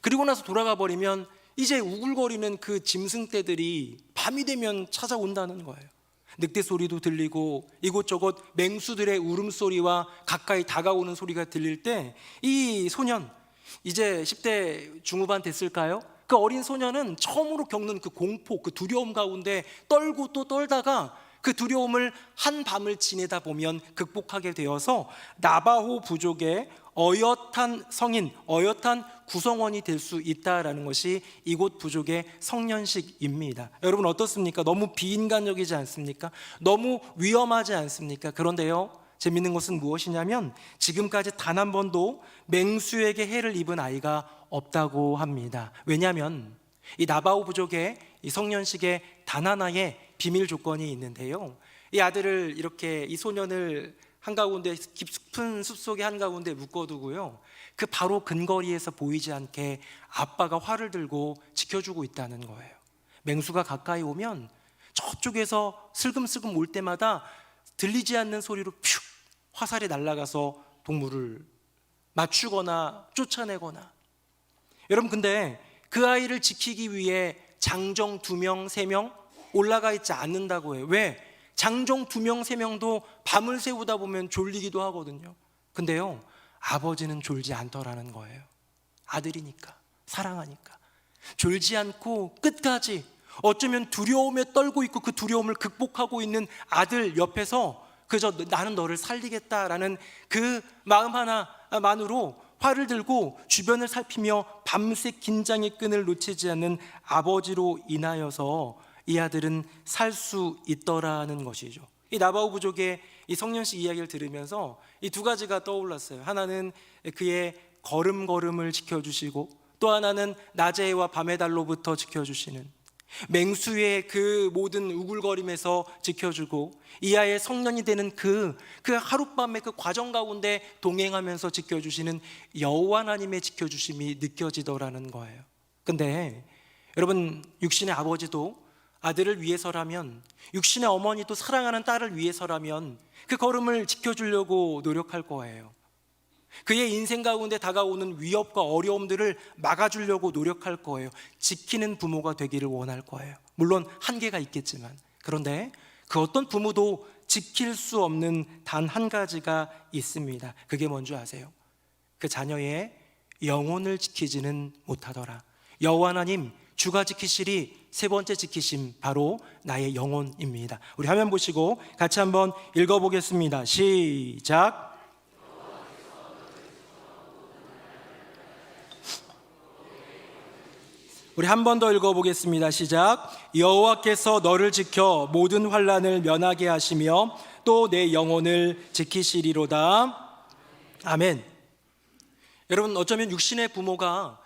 그리고 나서 돌아가 버리면 이제 우글거리는 그 짐승떼들이 밤이 되면 찾아온다는 거예요. 늑대 소리도 들리고 이곳저곳 맹수들의 울음소리와 가까이 다가오는 소리가 들릴 때 이 소년, 이제 10대 중후반 됐을까요? 그 어린 소년은 처음으로 겪는 그 공포, 그 두려움 가운데 떨고 또 떨다가 그 두려움을 한 밤을 지내다 보면 극복하게 되어서 나바호 부족의 어엿한 성인, 어엿한 구성원이 될 수 있다라는 것이 이곳 부족의 성년식입니다. 여러분 어떻습니까? 너무 비인간적이지 않습니까? 너무 위험하지 않습니까? 그런데요, 재밌는 것은 무엇이냐면 지금까지 단 한 번도 맹수에게 해를 입은 아이가 없다고 합니다. 왜냐하면 이 나바호 부족의 이 성년식에 단 하나의 비밀 조건이 있는데요, 이 아들을 이렇게, 이 소년을 한가운데 깊은 숲속의 한가운데 묶어두고요, 그 바로 근거리에서 보이지 않게 아빠가 활을 들고 지켜주고 있다는 거예요. 맹수가 가까이 오면 저쪽에서 슬금슬금 올 때마다 들리지 않는 소리로 퓨 화살이 날아가서 동물을 맞추거나 쫓아내거나. 여러분, 근데 그 아이를 지키기 위해 장정 2명, 3명 올라가 있지 않는다고 해요. 왜? 장정 2명, 3명도 밤을 새우다 보면 졸리기도 하거든요. 근데요, 아버지는 졸지 않더라는 거예요. 아들이니까, 사랑하니까 졸지 않고 끝까지, 어쩌면 두려움에 떨고 있고 그 두려움을 극복하고 있는 아들 옆에서 그저 나는 너를 살리겠다라는 그 마음 하나만으로 활을 들고 주변을 살피며 밤새 긴장의 끈을 놓치지 않는 아버지로 인하여서 이 아들은 살 수 있더라는 것이죠. 이 나바오 부족의 이 성년식 이야기를 들으면서 이 두 가지가 떠올랐어요. 하나는 그의 걸음걸음을 지켜주시고, 또 하나는 낮의 해와 밤의 달로부터 지켜주시는, 맹수의 그 모든 우글거림에서 지켜주고, 이 아이의 성년이 되는 그 하룻밤의 그 과정 가운데 동행하면서 지켜주시는 여호와 하나님의 지켜주심이 느껴지더라는 거예요. 근데 여러분, 육신의 아버지도 아들을 위해서라면, 육신의 어머니도 사랑하는 딸을 위해서라면 그 걸음을 지켜주려고 노력할 거예요. 그의 인생 가운데 다가오는 위협과 어려움들을 막아주려고 노력할 거예요. 지키는 부모가 되기를 원할 거예요. 물론 한계가 있겠지만. 그런데 그 어떤 부모도 지킬 수 없는 단 한 가지가 있습니다. 그게 뭔지 아세요? 그 자녀의 영혼을 지키지는 못하더라. 여호와 하나님, 주가 지키시리 세 번째 지키심, 바로 나의 영혼입니다. 우리 화면 보시고 같이 한번 읽어보겠습니다. 시작. 우리 한 번 더 읽어보겠습니다. 시작. 여호와께서 너를 지켜 모든 환난을 면하게 하시며 또 내 영혼을 지키시리로다. 아멘. 여러분, 어쩌면 육신의 부모가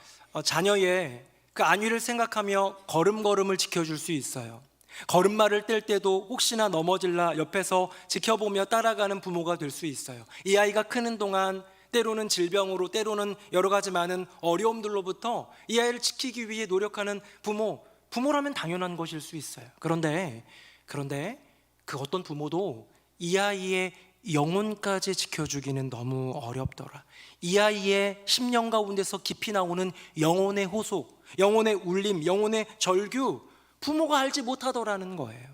자녀의 그 안위를 생각하며 걸음걸음을 지켜줄 수 있어요. 걸음마를 뗄 때도 혹시나 넘어질라 옆에서 지켜보며 따라가는 부모가 될 수 있어요. 이 아이가 크는 동안 때로는 질병으로, 때로는 여러 가지 많은 어려움들로부터 이 아이를 지키기 위해 노력하는 부모라면 당연한 것일 수 있어요. 그런데 그 어떤 부모도 이 아이의 영혼까지 지켜주기는 너무 어렵더라. 이 아이의 심령 가운데서 깊이 나오는 영혼의 호소, 영혼의 울림, 영혼의 절규, 부모가 알지 못하더라는 거예요.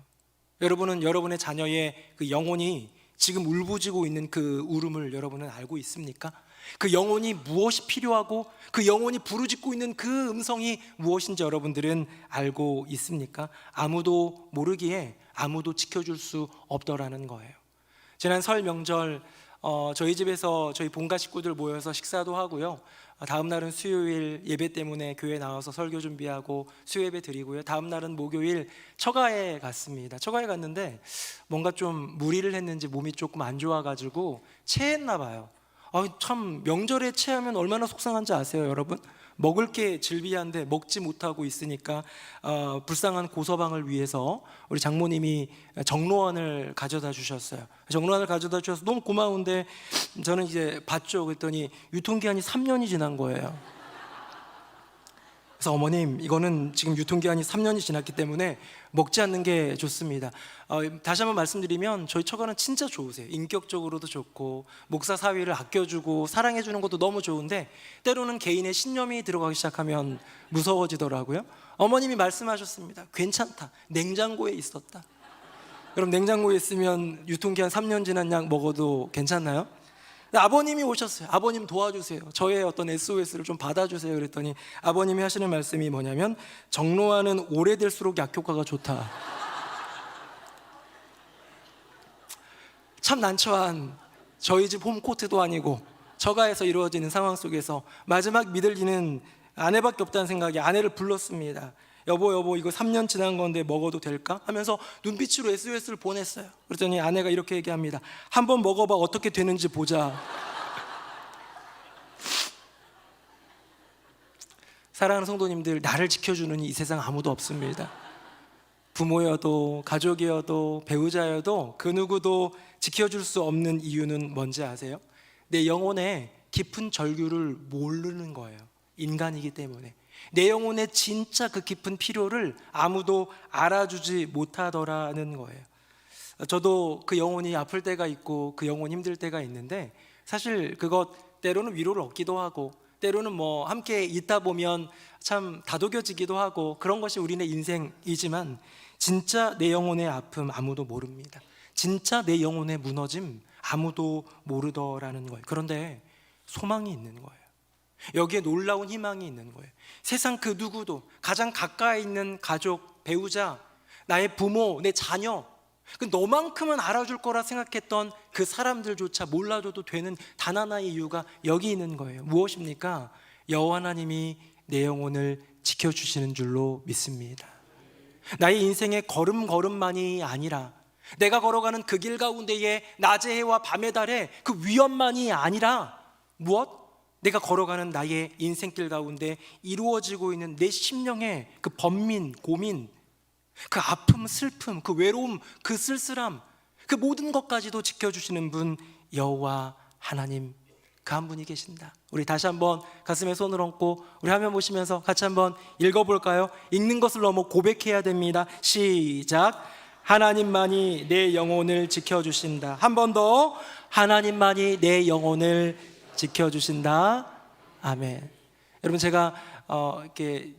여러분은 여러분의 자녀의 그 영혼이 지금 울부짖고 있는 그 울음을 여러분은 알고 있습니까? 그 영혼이 무엇이 필요하고 그 영혼이 부르짖고 있는 그 음성이 무엇인지 여러분들은 알고 있습니까? 아무도 모르기에 아무도 지켜줄 수 없더라는 거예요. 지난 설 명절 저희 집에서 저희 본가 식구들 모여서 식사도 하고요. 다음 날은 수요일 예배 때문에 교회 나와서 설교 준비하고 수요예배 드리고요. 다음 날은 목요일 처가에 갔습니다. 처가에 갔는데 뭔가 좀 무리를 했는지 몸이 조금 안 좋아가지고 체했나 봐요. 참 명절에 체하면 얼마나 속상한지 아세요, 여러분? 먹을 게 질비한데 먹지 못하고 있으니까 불쌍한 고서방을 위해서 우리 장모님이 정로환을 가져다 주셨어요. 정로환을 가져다 주셔서 너무 고마운데 저는 이제 봤죠. 그랬더니 유통기한이 3년이 지난 거예요. 그래서 어머님, 이거는 지금 유통기한이 3년이 지났기 때문에 먹지 않는 게 좋습니다. 다시 한번 말씀드리면 저희 처가는 진짜 좋으세요. 인격적으로도 좋고 목사 사위를 아껴주고 사랑해주는 것도 너무 좋은데 때로는 개인의 신념이 들어가기 시작하면 무서워지더라고요. 어머님이 말씀하셨습니다. 괜찮다. 냉장고에 있었다. 그럼 냉장고에 있으면 유통기한 3년 지난 약 먹어도 괜찮나요? 아버님이 오셨어요. 아버님 도와주세요. 저의 어떤 SOS를 좀 받아주세요. 그랬더니 아버님이 하시는 말씀이 뭐냐면 정로환은 오래될수록 약효과가 좋다. 참 난처한 저희 집 홈코트도 아니고 처가에서 이루어지는 상황 속에서 마지막 믿을리는 아내밖에 없다는 생각에 아내를 불렀습니다. 여보 이거 3년 지난 건데 먹어도 될까? 하면서 눈빛으로 SOS를 보냈어요. 그랬더니 아내가 이렇게 얘기합니다. 한번 먹어봐 어떻게 되는지 보자. 사랑하는 성도님들, 나를 지켜주는 이 세상 아무도 없습니다. 부모여도 가족이어도 배우자여도 그 누구도 지켜줄 수 없는 이유는 뭔지 아세요? 내 영혼의 깊은 절규를 모르는 거예요. 인간이기 때문에 내 영혼의 진짜 그 깊은 필요를 아무도 알아주지 못하더라는 거예요. 저도 그 영혼이 아플 때가 있고 그 영혼이 힘들 때가 있는데 사실 그것 때로는 위로를 얻기도 하고 때로는 뭐 함께 있다 보면 참 다독여지기도 하고 그런 것이 우리네 인생이지만 진짜 내 영혼의 아픔 아무도 모릅니다. 진짜 내 영혼의 무너짐 아무도 모르더라는 거예요. 그런데 소망이 있는 거예요. 여기에 놀라운 희망이 있는 거예요. 세상 그 누구도 가장 가까이 있는 가족, 배우자, 나의 부모, 내 자녀 그 너만큼은 알아줄 거라 생각했던 그 사람들조차 몰라줘도 되는 단 하나의 이유가 여기 있는 거예요. 무엇입니까? 여호와 하나님이 내 영혼을 지켜주시는 줄로 믿습니다. 나의 인생의 걸음걸음만이 아니라 내가 걸어가는 그 길 가운데에 낮의 해와 밤의 달의 그 위험만이 아니라 무엇? 내가 걸어가는 나의 인생길 가운데 이루어지고 있는 내 심령의 그 번민, 고민, 그 아픔, 슬픔, 그 외로움, 그 쓸쓸함, 그 모든 것까지도 지켜주시는 분 여호와 하나님, 그 한 분이 계신다. 우리 다시 한번 가슴에 손을 얹고 우리 화면 보시면서 같이 한번 읽어볼까요? 읽는 것을 넘어 고백해야 됩니다. 시작. 하나님만이 내 영혼을 지켜주신다. 한 번 더. 하나님만이 내 영혼을 지켜주신다. 아멘. 여러분, 제가 이렇게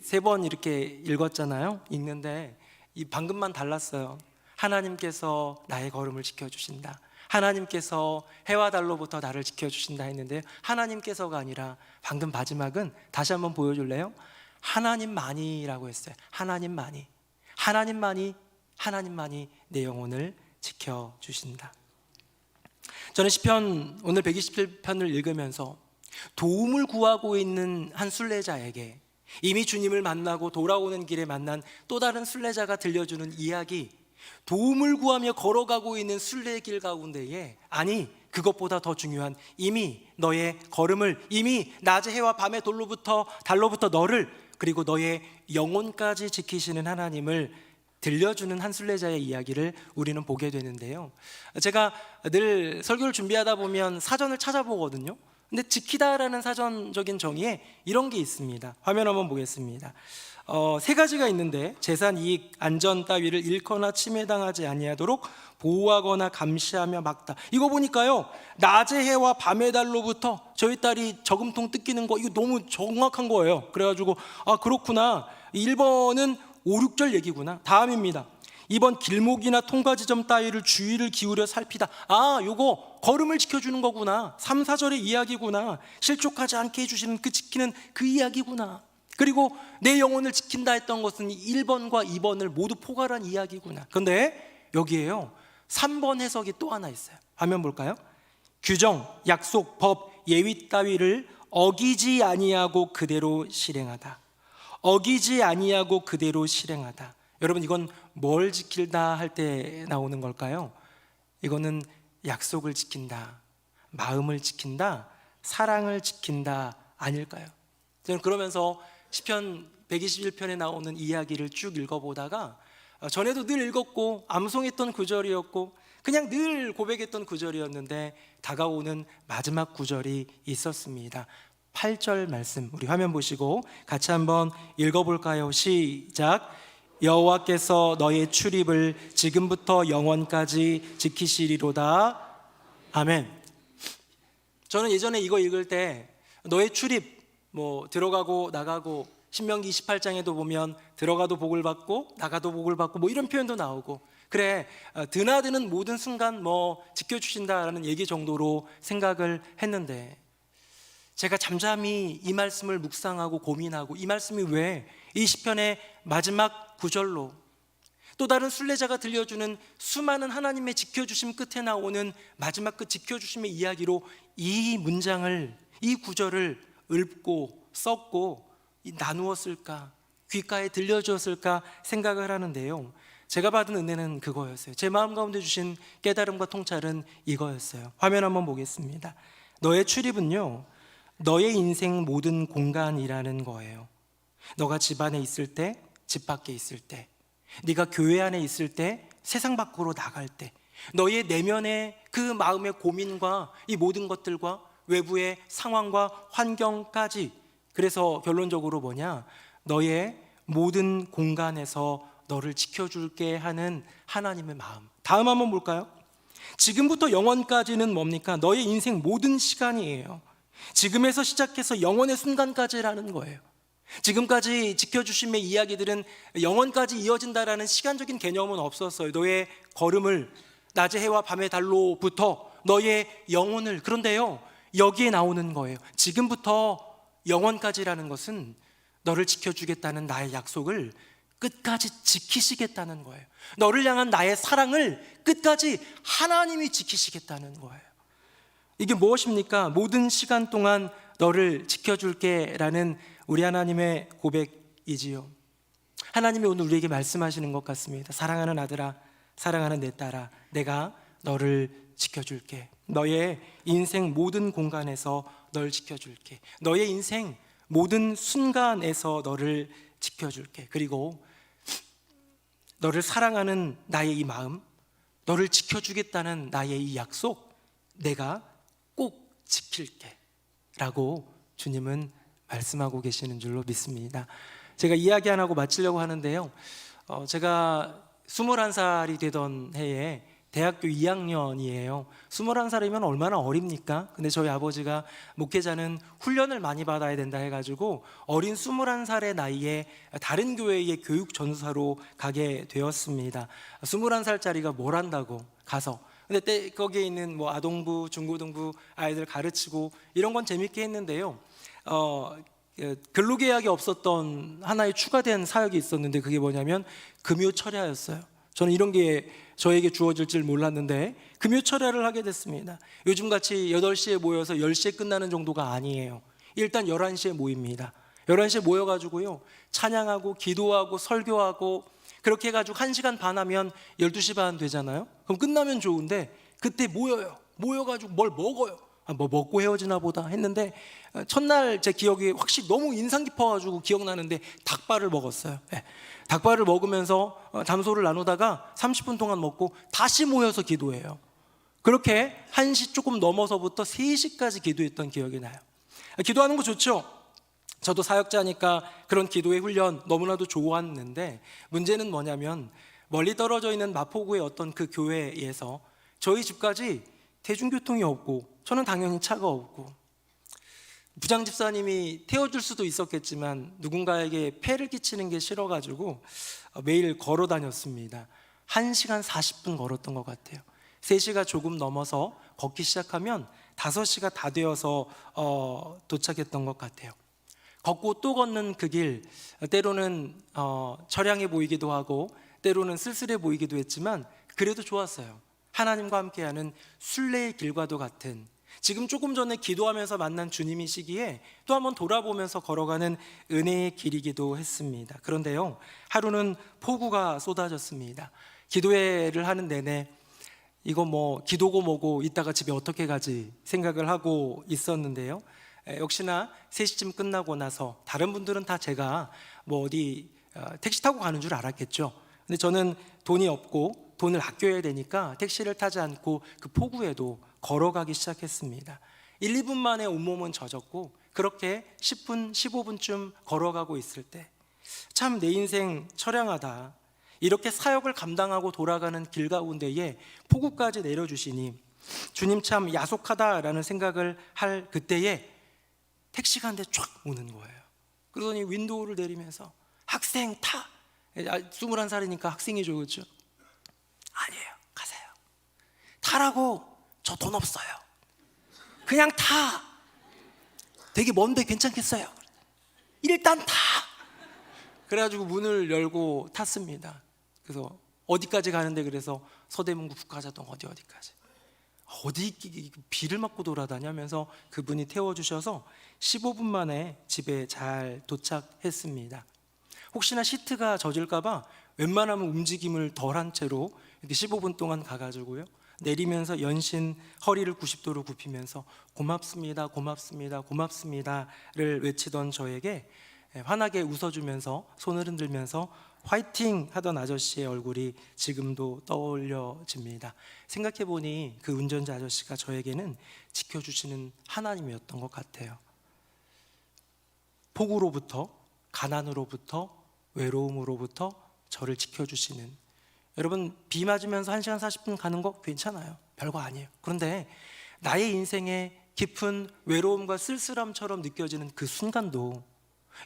세 번 이렇게 읽었잖아요. 읽는데 이 방금만 달랐어요. 하나님께서 나의 걸음을 지켜주신다. 하나님께서 해와 달로부터 나를 지켜주신다 했는데 하나님께서가 아니라 방금 마지막은 다시 한번 보여줄래요? 하나님만이라고 했어요. 하나님만이 내 영혼을 지켜주신다. 저는 시편 오늘 127편을 읽으면서 도움을 구하고 있는 한 순례자에게 이미 주님을 만나고 돌아오는 길에 만난 또 다른 순례자가 들려주는 이야기, 도움을 구하며 걸어가고 있는 순례길 가운데에, 아니 그것보다 더 중요한, 이미 너의 걸음을, 이미 낮의 해와 밤의 달로부터 너를, 그리고 너의 영혼까지 지키시는 하나님을 들려주는 한 순례자의 이야기를 우리는 보게 되는데요. 제가 늘 설교를 준비하다 보면 사전을 찾아보거든요. 근데 지키다라는 사전적인 정의에 이런 게 있습니다. 화면 한번 보겠습니다. 세 가지가 있는데, 재산, 이익, 안전 따위를 잃거나 침해당하지 아니하도록 보호하거나 감시하며 막다. 이거 보니까요, 낮의 해와 밤의 달로부터 저희 딸이 저금통 뜯기는 거, 이거 너무 정확한 거예요. 그래가지고 아, 그렇구나. 1번은 5, 6절 얘기구나. 다음입니다. 2번 길목이나 통과지점 따위를 주의를 기울여 살피다. 아, 요거 걸음을 지켜주는 거구나. 3, 4절의 이야기구나. 실족하지 않게 해주시는 그 지키는 그 이야기구나. 그리고 내 영혼을 지킨다 했던 것은 1번과 2번을 모두 포괄한 이야기구나. 그런데 여기에요, 3번 해석이 또 하나 있어요. 화면 볼까요? 규정, 약속, 법, 예위 따위를 어기지 아니하고 그대로 실행하다. 어기지 아니하고 그대로 실행하다. 여러분, 이건 뭘 지킬다 할 때 나오는 걸까요? 이거는 약속을 지킨다, 마음을 지킨다, 사랑을 지킨다 아닐까요? 저는 그러면서 시편 121편에 나오는 이야기를 쭉 읽어보다가 전에도 늘 읽었고 암송했던 구절이었고 그냥 늘 고백했던 구절이었는데 다가오는 마지막 구절이 있었습니다. 8절 말씀, 우리 화면 보시고 같이 한번 읽어볼까요? 시작. 여호와께서 너의 출입을 지금부터 영원까지 지키시리로다. 아멘. 저는 예전에 이거 읽을 때 너의 출입, 들어가고 나가고, 신명기 28장에도 보면 들어가도 복을 받고 나가도 복을 받고 이런 표현도 나오고, 그래, 드나드는 모든 순간 지켜주신다라는 얘기 정도로 생각을 했는데, 제가 잠잠히 이 말씀을 묵상하고 고민하고, 이 말씀이 왜 이 시편의 마지막 구절로 또 다른 순례자가 들려주는 수많은 하나님의 지켜주심 끝에 나오는 마지막 그 지켜주심의 이야기로 이 문장을, 이 구절을 읊고 썼고 나누었을까, 귓가에 들려주었을까 생각을 하는데요, 제가 받은 은혜는 그거였어요. 제 마음 가운데 주신 깨달음과 통찰은 이거였어요. 화면 한번 보겠습니다. 너의 출입은요, 너의 인생 모든 공간이라는 거예요. 너가 집 안에 있을 때, 집 밖에 있을 때, 네가 교회 안에 있을 때, 세상 밖으로 나갈 때, 너의 내면의 그 마음의 고민과 이 모든 것들과 외부의 상황과 환경까지, 그래서 결론적으로 뭐냐, 너의 모든 공간에서 너를 지켜줄게 하는 하나님의 마음. 다음 한번 볼까요? 지금부터 영원까지는 뭡니까? 너의 인생 모든 시간이에요. 지금에서 시작해서 영원의 순간까지라는 거예요. 지금까지 지켜주심의 이야기들은 영원까지 이어진다라는 시간적인 개념은 없었어요. 너의 걸음을, 낮의 해와 밤의 달로부터 너의 영혼을. 그런데요, 여기에 나오는 거예요. 지금부터 영원까지라는 것은 너를 지켜주겠다는 나의 약속을 끝까지 지키시겠다는 거예요. 너를 향한 나의 사랑을 끝까지 하나님이 지키시겠다는 거예요. 이게 무엇입니까? 모든 시간 동안 너를 지켜줄게 라는 우리 하나님의 고백이지요. 하나님이 오늘 우리에게 말씀하시는 것 같습니다. 사랑하는 아들아, 사랑하는 내 딸아, 내가 너를 지켜줄게. 너의 인생 모든 공간에서 널 지켜줄게. 너의 인생 모든 순간에서 너를 지켜줄게. 그리고 너를 사랑하는 나의 이 마음, 너를 지켜주겠다는 나의 이 약속, 내가 꼭 지킬게 라고 주님은 말씀하고 계시는 줄로 믿습니다. 제가 이야기 안 하고 마치려고 하는데요, 제가 21살이 되던 해에 대학교 2학년이에요. 21살이면 얼마나 어립니까? 근데 저희 아버지가 목회자는 훈련을 많이 받아야 된다 해가지고 어린 21살의 나이에 다른 교회의 교육 전사로 가게 되었습니다. 21살짜리가 뭘 한다고 가서. 근데 거기에 있는 뭐 아동부, 중고등부 아이들 가르치고 이런 건 재밌게 했는데요. 근로계약이 없었던 하나의 추가된 사역이 있었는데 그게 뭐냐면 금요철야였어요. 저는 이런 게 저에게 주어질 줄 몰랐는데 금요철야를 하게 됐습니다. 요즘같이 8시에 모여서 10시에 끝나는 정도가 아니에요. 일단 11시에 모입니다. 11시에 모여가지고요, 찬양하고 기도하고 설교하고 그렇게 해가지고 1시간 반 하면 12시 반 되잖아요. 그럼 끝나면 좋은데 그때 모여요. 모여가지고 뭘 먹어요. 뭐 먹고 헤어지나 보다 했는데 첫날 제 기억이 확실히 너무 인상 깊어가지고 기억나는데 닭발을 먹었어요. 네. 닭발을 먹으면서 담소를 나누다가 30분 동안 먹고 다시 모여서 기도해요. 그렇게 1시 조금 넘어서부터 3시까지 기도했던 기억이 나요. 기도하는 거 좋죠? 저도 사역자니까 그런 기도의 훈련 너무나도 좋았는데 문제는 뭐냐면 멀리 떨어져 있는 마포구의 어떤 그 교회에서 저희 집까지 대중교통이 없고 저는 당연히 차가 없고 부장 집사님이 태워줄 수도 있었겠지만 누군가에게 폐를 끼치는 게 싫어가지고 매일 걸어 다녔습니다. 1시간 40분 걸었던 것 같아요. 3시가 조금 넘어서 걷기 시작하면 5시가 다 되어서 도착했던 것 같아요. 걷고 또 걷는 그 길, 때로는 처량해 보이기도 하고 때로는 쓸쓸해 보이기도 했지만 그래도 좋았어요. 하나님과 함께하는 순례의 길과도 같은, 지금 조금 전에 기도하면서 만난 주님이시기에 또 한번 돌아보면서 걸어가는 은혜의 길이기도 했습니다. 그런데요, 하루는 폭우가 쏟아졌습니다. 기도회를 하는 내내 이거 뭐 기도고 뭐고 이따가 집에 어떻게 가지 생각을 하고 있었는데요, 역시나 3시쯤 끝나고 나서 다른 분들은 다 제가 뭐 어디 택시 타고 가는 줄 알았겠죠. 근데 저는 돈이 없고 돈을 아껴야 되니까 택시를 타지 않고 그 폭우에도 걸어가기 시작했습니다. 1, 2분 만에 온몸은 젖었고 그렇게 10분, 15분쯤 걸어가고 있을 때 참 내 인생 처량하다, 이렇게 사역을 감당하고 돌아가는 길 가운데에 폭우까지 내려주시니 주님 참 야속하다라는 생각을 할 그때에 택시가 한 대 쫙 오는 거예요. 그러더니 윈도우를 내리면서 학생 타! 21살이니까 학생이죠, 그렇죠? 아니에요, 가세요. 타라고. 저 돈 없어요. 그냥 타. 되게 먼데 괜찮겠어요? 일단 타. 그래가지고 문을 열고 탔습니다. 그래서 어디까지 가는데, 그래서 서대문구 국가자동 어디까지, 어디 비를 맞고 돌아다니면서 그분이 태워주셔서 15분 만에 집에 잘 도착했습니다. 혹시나 시트가 젖을까봐 웬만하면 움직임을 덜한 채로 이렇게 15분 동안 가가지고요, 내리면서 연신 허리를 90도로 굽히면서 고맙습니다, 고맙습니다, 고맙습니다를 외치던 저에게 환하게 웃어주면서 손을 흔들면서 화이팅 하던 아저씨의 얼굴이 지금도 떠올려집니다. 생각해보니 그 운전자 아저씨가 저에게는 지켜주시는 하나님이었던 것 같아요. 폭우로부터, 가난으로부터, 외로움으로부터 저를 지켜주시는, 여러분 비 맞으면서 1시간 40분 가는 거 괜찮아요. 별거 아니에요. 그런데 나의 인생에 깊은 외로움과 쓸쓸함처럼 느껴지는 그 순간도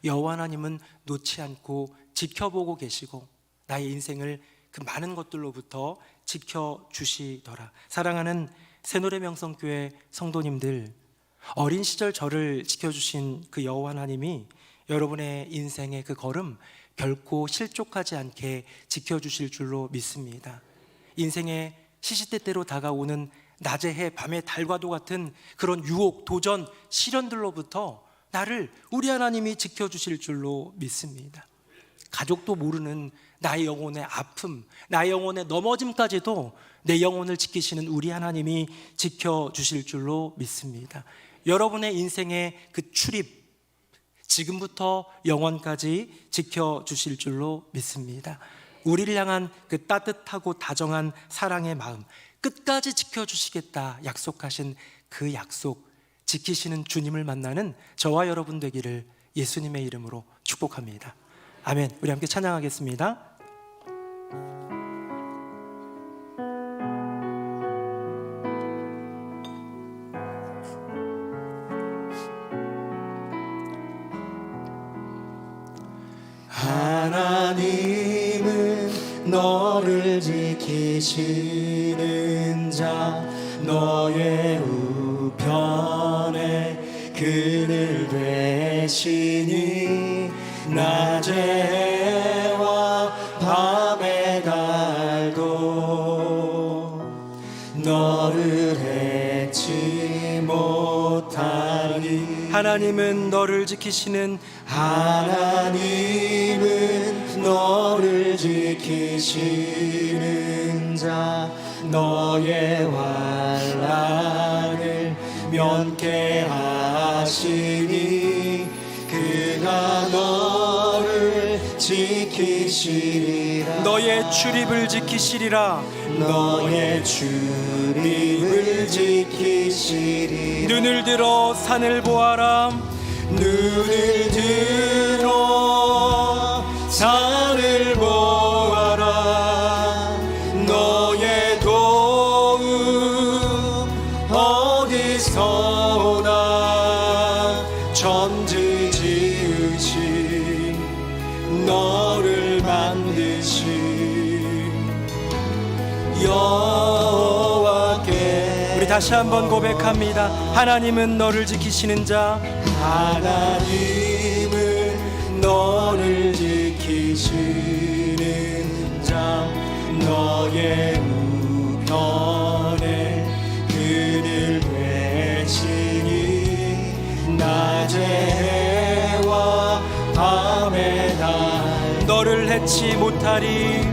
여호와 하나님은 놓지 않고 지켜보고 계시고 나의 인생을 그 많은 것들로부터 지켜주시더라. 사랑하는 새노래명성교회 성도님들, 어린 시절 저를 지켜주신 그 여호와 하나님이 여러분의 인생의 그 걸음 결코 실족하지 않게 지켜주실 줄로 믿습니다. 인생의 시시때때로 다가오는 낮의 해 밤의 달과도 같은 그런 유혹, 도전, 시련들로부터 나를 우리 하나님이 지켜주실 줄로 믿습니다. 가족도 모르는 나의 영혼의 아픔, 나의 영혼의 넘어짐까지도 내 영혼을 지키시는 우리 하나님이 지켜주실 줄로 믿습니다. 여러분의 인생의 그 출입, 지금부터 영원까지 지켜주실 줄로 믿습니다. 우리를 향한 그 따뜻하고 다정한 사랑의 마음, 끝까지 지켜주시겠다 약속하신 그 약속 지키시는 주님을 만나는 저와 여러분 되기를 예수님의 이름으로 축복합니다. 아멘. 우리 함께 찬양하겠습니다. 하나님은 너를 지키시는 자, 너의 우편에 그늘 되시니 낮의 해와 밤의 달도 너를 해치 못하리. 하나님은 너를 지키시는 하나님은 너를 지키시는 자, 너의 환난을 면케하시니 그가 너를 지키시리라. 너의 출입을 지키시리라. 너의 출입을 지키시리라. 눈을 들어 산을 보아라. 눈을 들어 산을 보아라. 너의 도움 어디서 오나. 천지 지으신 너를 만드신 여호와께. 우리 다시 한번 고백합니다. 하나님은 너를 지키시는 자, 하나님은 너를 지키시는 자, 너의 우편에 그늘 되시니 낮의 해와 밤의 달 너를 해치 못하리.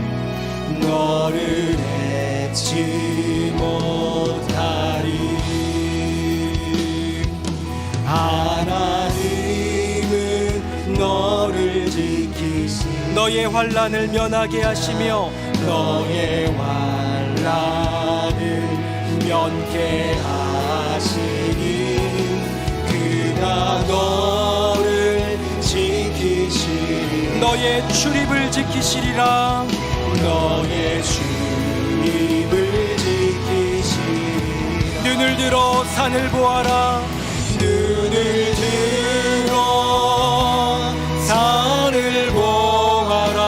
너를 해치 못하리. 하나님은 너를 지키시니 너의 환난을 면하게 하시며 너의 환난을 면케하시니 그가 너를 지키시리. 너의 출입을 지키시리라. 너의 출입을 지키시리라. 눈을 들어 산을 보아라. 눈을 들어 산을 보아라.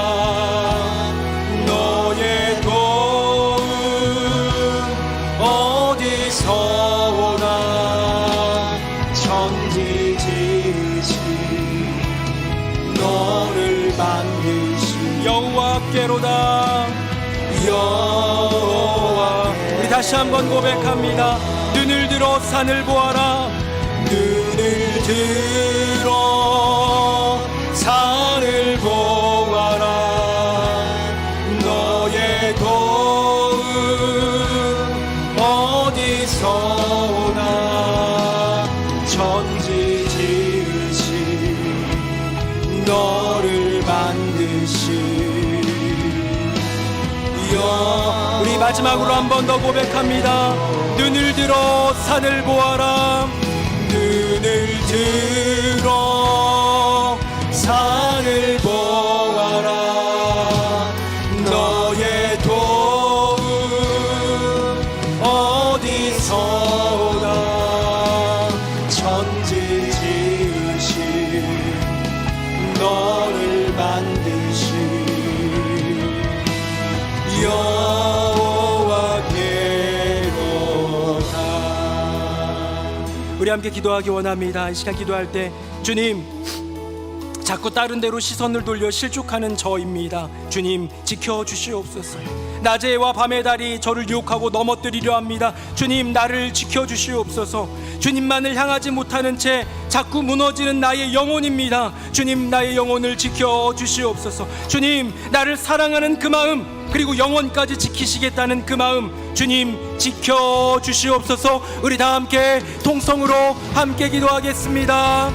너의 도움 어디서 오나. 천지 지으신 너를 만드신 여호와께로다. 여호와. 우리 다시 한번 고백합니다. 눈을 들어 산을 보아라. 눈을 들어 산을 보아라. 너의 도움 어디서 오나. 천지 지으신 너를 만드신 우리 마지막으로 한 번 더 고백합니다. 눈을 들어 산을 보아라. 눈을 들어 산을 보아라. 너의 도움 어디서 오나. 천지 지으신 너를 만드신 여호와께로다. 우리 함께 기도하기 원합니다. 이 시간 기도할 때 주님, 자꾸 다른 데로 시선을 돌려 실족하는 저입니다. 주님 지켜주시옵소서. 낮에와 밤의 달이 저를 유혹하고 넘어뜨리려 합니다. 주님 나를 지켜주시옵소서. 주님만을 향하지 못하는 채 자꾸 무너지는 나의 영혼입니다. 주님 나의 영혼을 지켜주시옵소서. 주님 나를 사랑하는 그 마음, 그리고 영혼까지 지키시겠다는 그 마음, 주님 지켜주시옵소서. 우리 다 함께 통성으로 함께 기도하겠습니다.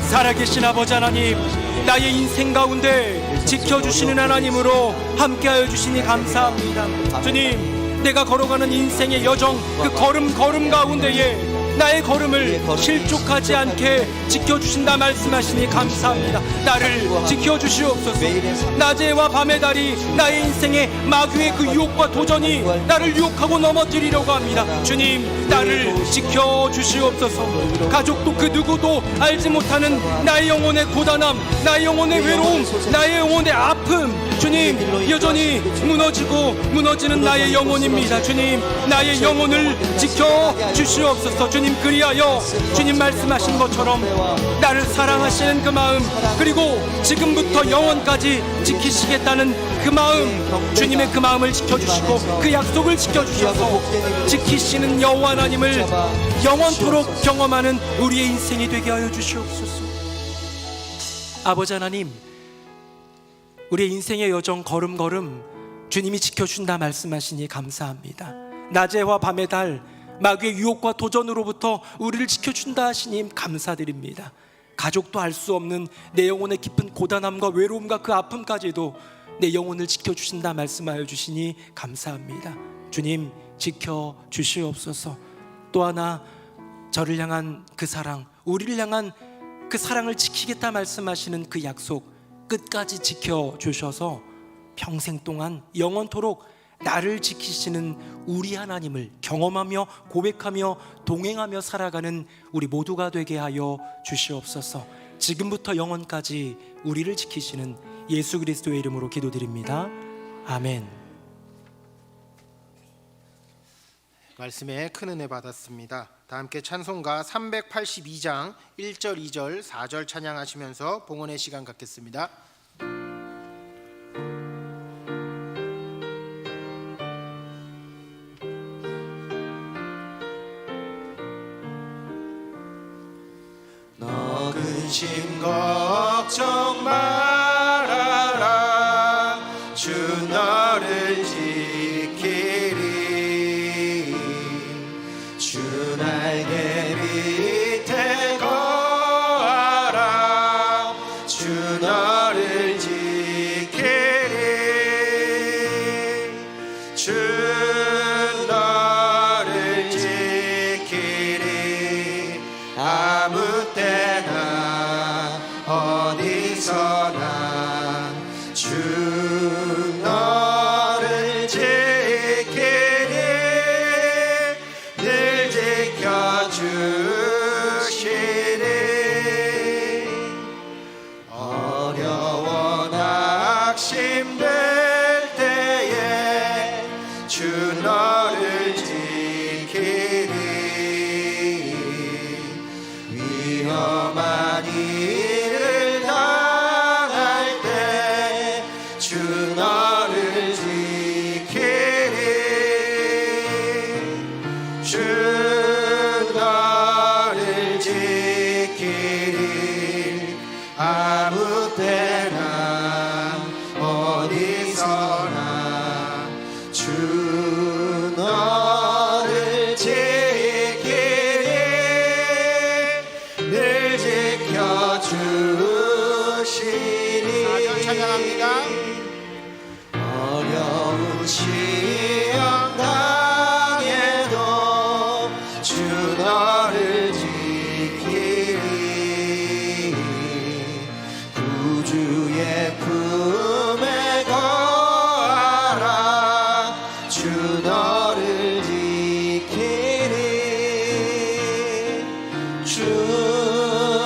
살아계신 아버지 하나님, 나의 인생 가운데 지켜주시는 하나님으로 함께하여 주시니 감사합니다. 주님, 내가 걸어가는 인생의 여정, 그 걸음 가운데에 나의 걸음을 실족하지 않게 지켜주신다 말씀하시니 감사합니다. 나를 지켜주시옵소서. 낮에와 밤의 달이 나의 인생의 마귀의 그 유혹과 도전이 나를 유혹하고 넘어뜨리려고 합니다. 주님 나를 지켜주시옵소서. 가족도 그 누구도 알지 못하는 나의 영혼의 고단함, 나의 영혼의 외로움, 나의 영혼의 아픔, 주님 여전히 무너지는 나의 영혼입니다. 주님 나의 영혼을 지켜주시옵소서. 주님 그리하여 주님 말씀하신 것처럼 나를 사랑하시는 그 마음, 그리고 지금부터 영원까지 지키시겠다는 그 마음, 주님의 그 마음을 지켜주시고 그 약속을 지켜주셔서 지키시는 여호와 하나님을 영원토록 경험하는 우리의 인생이 되게 하여 주시옵소서. 아버지 하나님, 우리의 인생의 여정 걸음걸음 주님이 지켜준다 말씀하시니 감사합니다. 낮에와 밤의 달, 마귀의 유혹과 도전으로부터 우리를 지켜준다 하시니 감사드립니다. 가족도 알 수 없는 내 영혼의 깊은 고단함과 외로움과 그 아픔까지도 내 영혼을 지켜주신다 말씀하여 주시니 감사합니다. 주님 지켜주시옵소서. 또 하나, 저를 향한 그 사랑, 우리를 향한 그 사랑을 지키겠다 말씀하시는 그 약속 끝까지 지켜주셔서 평생 동안 영원토록 나를 지키시는 우리 하나님을 경험하며 고백하며 동행하며 살아가는 우리 모두가 되게 하여 주시옵소서. 지금부터 영원까지 우리를 지키시는 예수 그리스도의 이름으로 기도드립니다. 아멘. 말씀에 큰 은혜 받았습니다. 다 함께 찬송가 382장 1절 2절 4절 찬양하시면서 봉헌의 시간 갖겠습니다. 너 근심 걱정 말아라. 주 너를 지키리. 주 날개 밑에 거하라. 주 너를 지키리. 주 너를 지키리. 아무 때나 어디서나 주 너를 지키리. 늘 지켜주시리. 어려워 낙심될 때에 주 너를 지키리. 위험한 일을 당할 때 주 너를 지키리. 주 너를 지키리. 아무 때나 어디서나 주 너를 지키리. 늘 지켜주시니. 4절 찬양합니다. 어려운 시험 당해도 주 너를 지키리. 구주의 품에 거하라. 주 너를 지키리. 주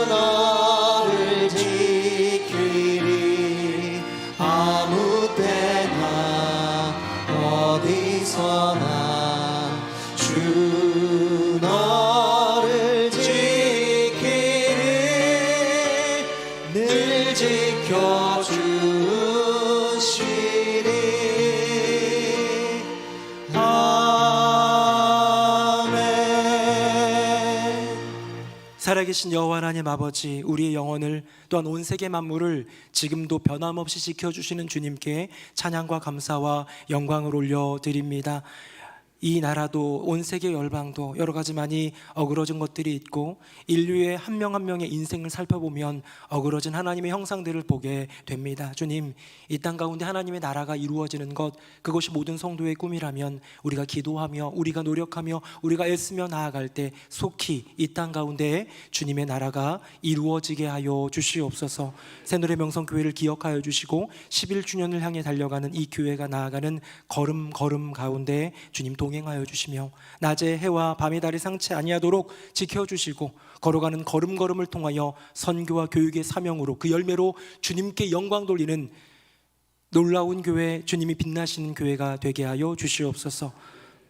너를 지키리. 아무 때나 어디서나 주 너를 지키리. 늘 지키리. 살아계신 여호와 하나님 아버지, 우리의 영혼을 또한 온 세계 만물을 지금도 변함없이 지켜주시는 주님께 찬양과 감사와 영광을 올려드립니다. 이 나라도 온 세계 열방도 여러 가지 많이 어그러진 것들이 있고, 인류의 한 명 한 명의 인생을 살펴보면 어그러진 하나님의 형상들을 보게 됩니다. 주님, 이 땅 가운데 하나님의 나라가 이루어지는 것, 그것이 모든 성도의 꿈이라면 우리가 기도하며 우리가 노력하며 우리가 애쓰며 나아갈 때 속히 이 땅 가운데 주님의 나라가 이루어지게 하여 주시옵소서. 새노래명성교회를 기억하여 주시고 11주년을 향해 달려가는 이 교회가 나아가는 걸음 가운데 주님 동행하여 주시며 낮에 해와 밤의 달이 상치 아니하도록 지켜주시고 걸어가는 걸음걸음을 통하여 선교와 교육의 사명으로 그 열매로 주님께 영광 돌리는 놀라운 교회, 주님이 빛나시는 교회가 되게 하여 주시옵소서.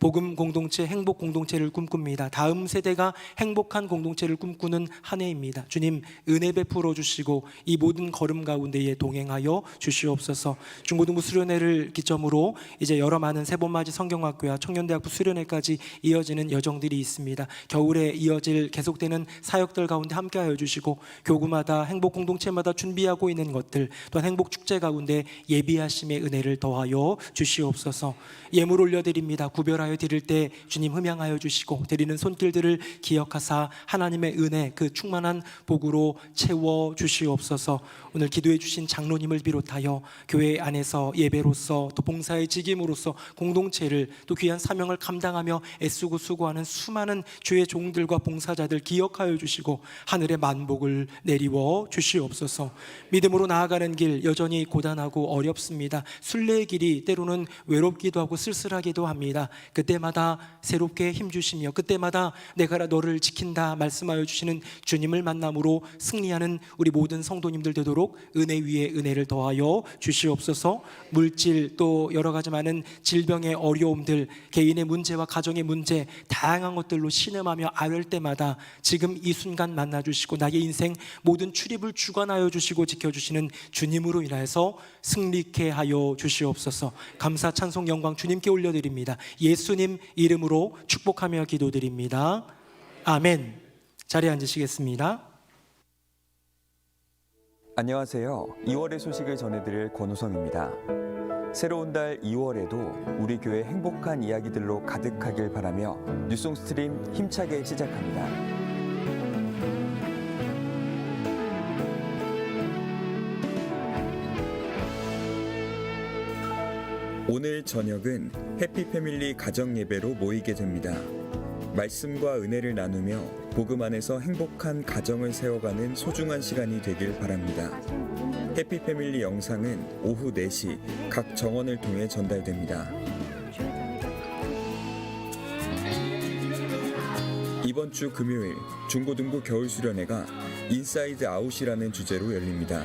복음 공동체, 행복 공동체를 꿈꿉니다. 다음 세대가 행복한 공동체를 꿈꾸는 한 해입니다. 주님, 은혜 베풀어 주시고 이 모든 걸음 가운데에 동행하여 주시옵소서. 중고등부 수련회를 기점으로 이제 여러 많은 세번맞이 성경학교와 청년대학부 수련회까지 이어지는 여정들이 있습니다. 겨울에 이어질 계속되는 사역들 가운데 함께하여 주시고 교구마다 행복 공동체마다 준비하고 있는 것들, 또한 행복 축제 가운데 예비하심의 은혜를 더하여 주시옵소서. 예물 올려드립니다. 구별하여 드릴 때 주님 흠양하여 주시고 드리는 손길들을 기억하사 하나님의 은혜, 그 충만한 복으로 채워 주시옵소서. 오늘 기도해 주신 장로님을 비롯하여 교회 안에서 예배로서 또 봉사의 직임으로서 공동체를 또 귀한 사명을 감당하며 애쓰고 수고하는 수많은 주의 종들과 봉사자들 기억하여 주시고 하늘의 만복을 내리워 주시옵소서. 믿음으로 나아가는 길 여전히 고단하고 어렵습니다. 순례의 길이 때로는 외롭기도 하고 쓸쓸하기도 합니다. 그때마다 새롭게 힘주시며 그때마다 내가 너를 지킨다 말씀하여 주시는 주님을 만남으로 승리하는 우리 모든 성도님들 되도록 은혜 위에 은혜를 더하여 주시옵소서. 물질 또 여러 가지 많은 질병의 어려움들, 개인의 문제와 가정의 문제, 다양한 것들로 신음하며 앓을 때마다 지금 이 순간 만나주시고 나의 인생 모든 출입을 주관하여 주시고 지켜주시는 주님으로 인하여서 승리케 하여 주시옵소서. 감사 찬송 영광 주님께 올려드립니다. 예수님 이름으로 축복하며 기도드립니다. 아멘. 자리에 앉으시겠습니다. 안녕하세요. 2월의 소식을 전해드릴 권우성입니다. 새로운 달 2월에도 우리 교회 행복한 이야기들로 가득하길 바라며 뉴송 스트림 힘차게 시작합니다. 오늘 저녁은 해피패밀리 가정예배로 모이게 됩니다. 말씀과 은혜를 나누며 복음 안에서 행복한 가정을 세워가는 소중한 시간이 되길 바랍니다. 해피패밀리 영상은 오후 4시 각 정원을 통해 전달됩니다. 이번 주 금요일 중고등부 겨울수련회가 인사이드 아웃이라는 주제로 열립니다.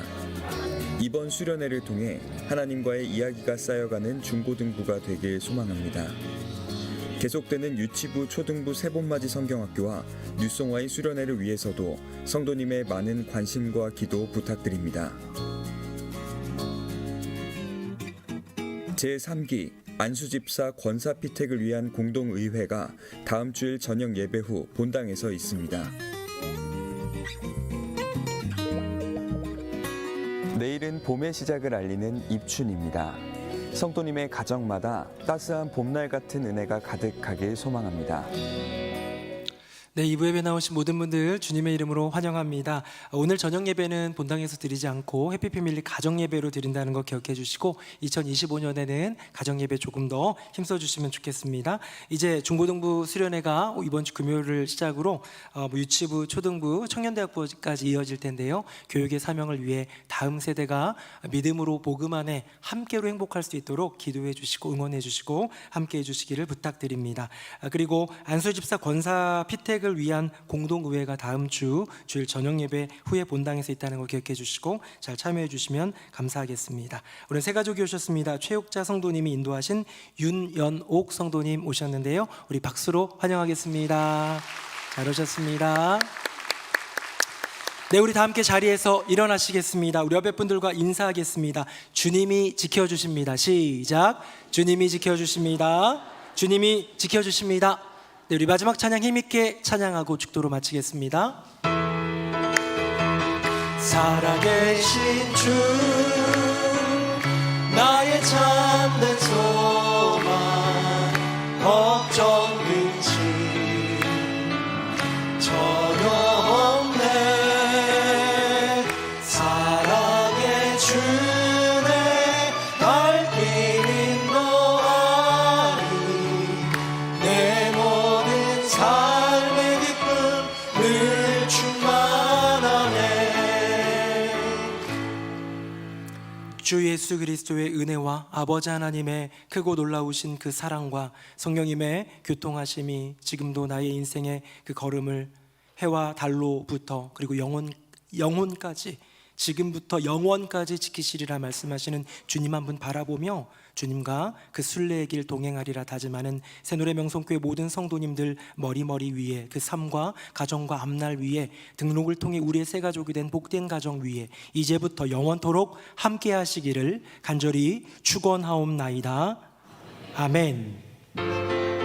이번 수련회를 통해 하나님과의 이야기가 쌓여가는 중고등부가 되길 소망합니다. 계속되는 유치부, 초등부 세번맞이 성경학교와 뉴송와의 수련회를 위해서도 성도님의 많은 관심과 기도 부탁드립니다. 제3기 안수집사 권사 피택을 위한 공동의회가 다음 주일 저녁 예배 후 본당에서 있습니다. 내일은 봄의 시작을 알리는 입춘입니다. 성도님의 가정마다 따스한 봄날 같은 은혜가 가득하길 소망합니다. 네, 2부 예배 나오신 모든 분들 주님의 이름으로 환영합니다. 오늘 저녁 예배는 본당에서 드리지 않고 해피패밀리 가정 예배로 드린다는 거 기억해 주시고 2025년에는 가정 예배 조금 더 힘써 주시면 좋겠습니다. 이제 중고등부 수련회가 이번 주 금요일을 시작으로 유치부, 초등부, 청년대학부까지 이어질 텐데요. 교육의 사명을 위해 다음 세대가 믿음으로 복음 안에 함께로 행복할 수 있도록 기도해 주시고 응원해 주시고 함께해 주시기를 부탁드립니다. 그리고 안수집사 권사 피택을 위한 공동의회가 다음 주일 저녁 예배 후에 본당에서 있다는 걸 기억해 주시고 잘 참여해 주시면 감사하겠습니다. 오늘 세 가족이 오셨습니다. 최옥자 성도님이 인도하신 윤연옥 성도님 오셨는데요. 우리 박수로 환영하겠습니다. 잘 오셨습니다. 네, 우리 다 함께 자리에서 일어나시겠습니다. 우리 옆에 분들과 인사하겠습니다. 주님이 지켜주십니다. 시작. 주님이 지켜주십니다. 주님이 지켜주십니다. 네, 우리 마지막 찬양 힘있게 찬양하고 축도로 마치겠습니다. 살아계신 주 나의 참된 소망 걱정 근심 전혀 없네. 사랑의 주내 발길 인도하니 내 모든 삶의 기쁨 늘 충만하네. 주 예수 그리스도의 은혜와 아버지 하나님의 크고 놀라우신 그 사랑과 성령님의 교통하심이 지금도 나의 인생의 그 걸음을 해와 달로부터 그리고 영혼까지 지금부터 영원까지 지키시리라 말씀하시는 주님 한 분 바라보며 주님과 그 순례의 길 동행하리라 다짐하는 새노래 명성교회 모든 성도님들 머리 위에 그 삶과 가정과 앞날 위에 등록을 통해 우리의 새 가족이 된 복된 가정 위에 이제부터 영원토록 함께 하시기를 간절히 축원하옵나이다. 아멘.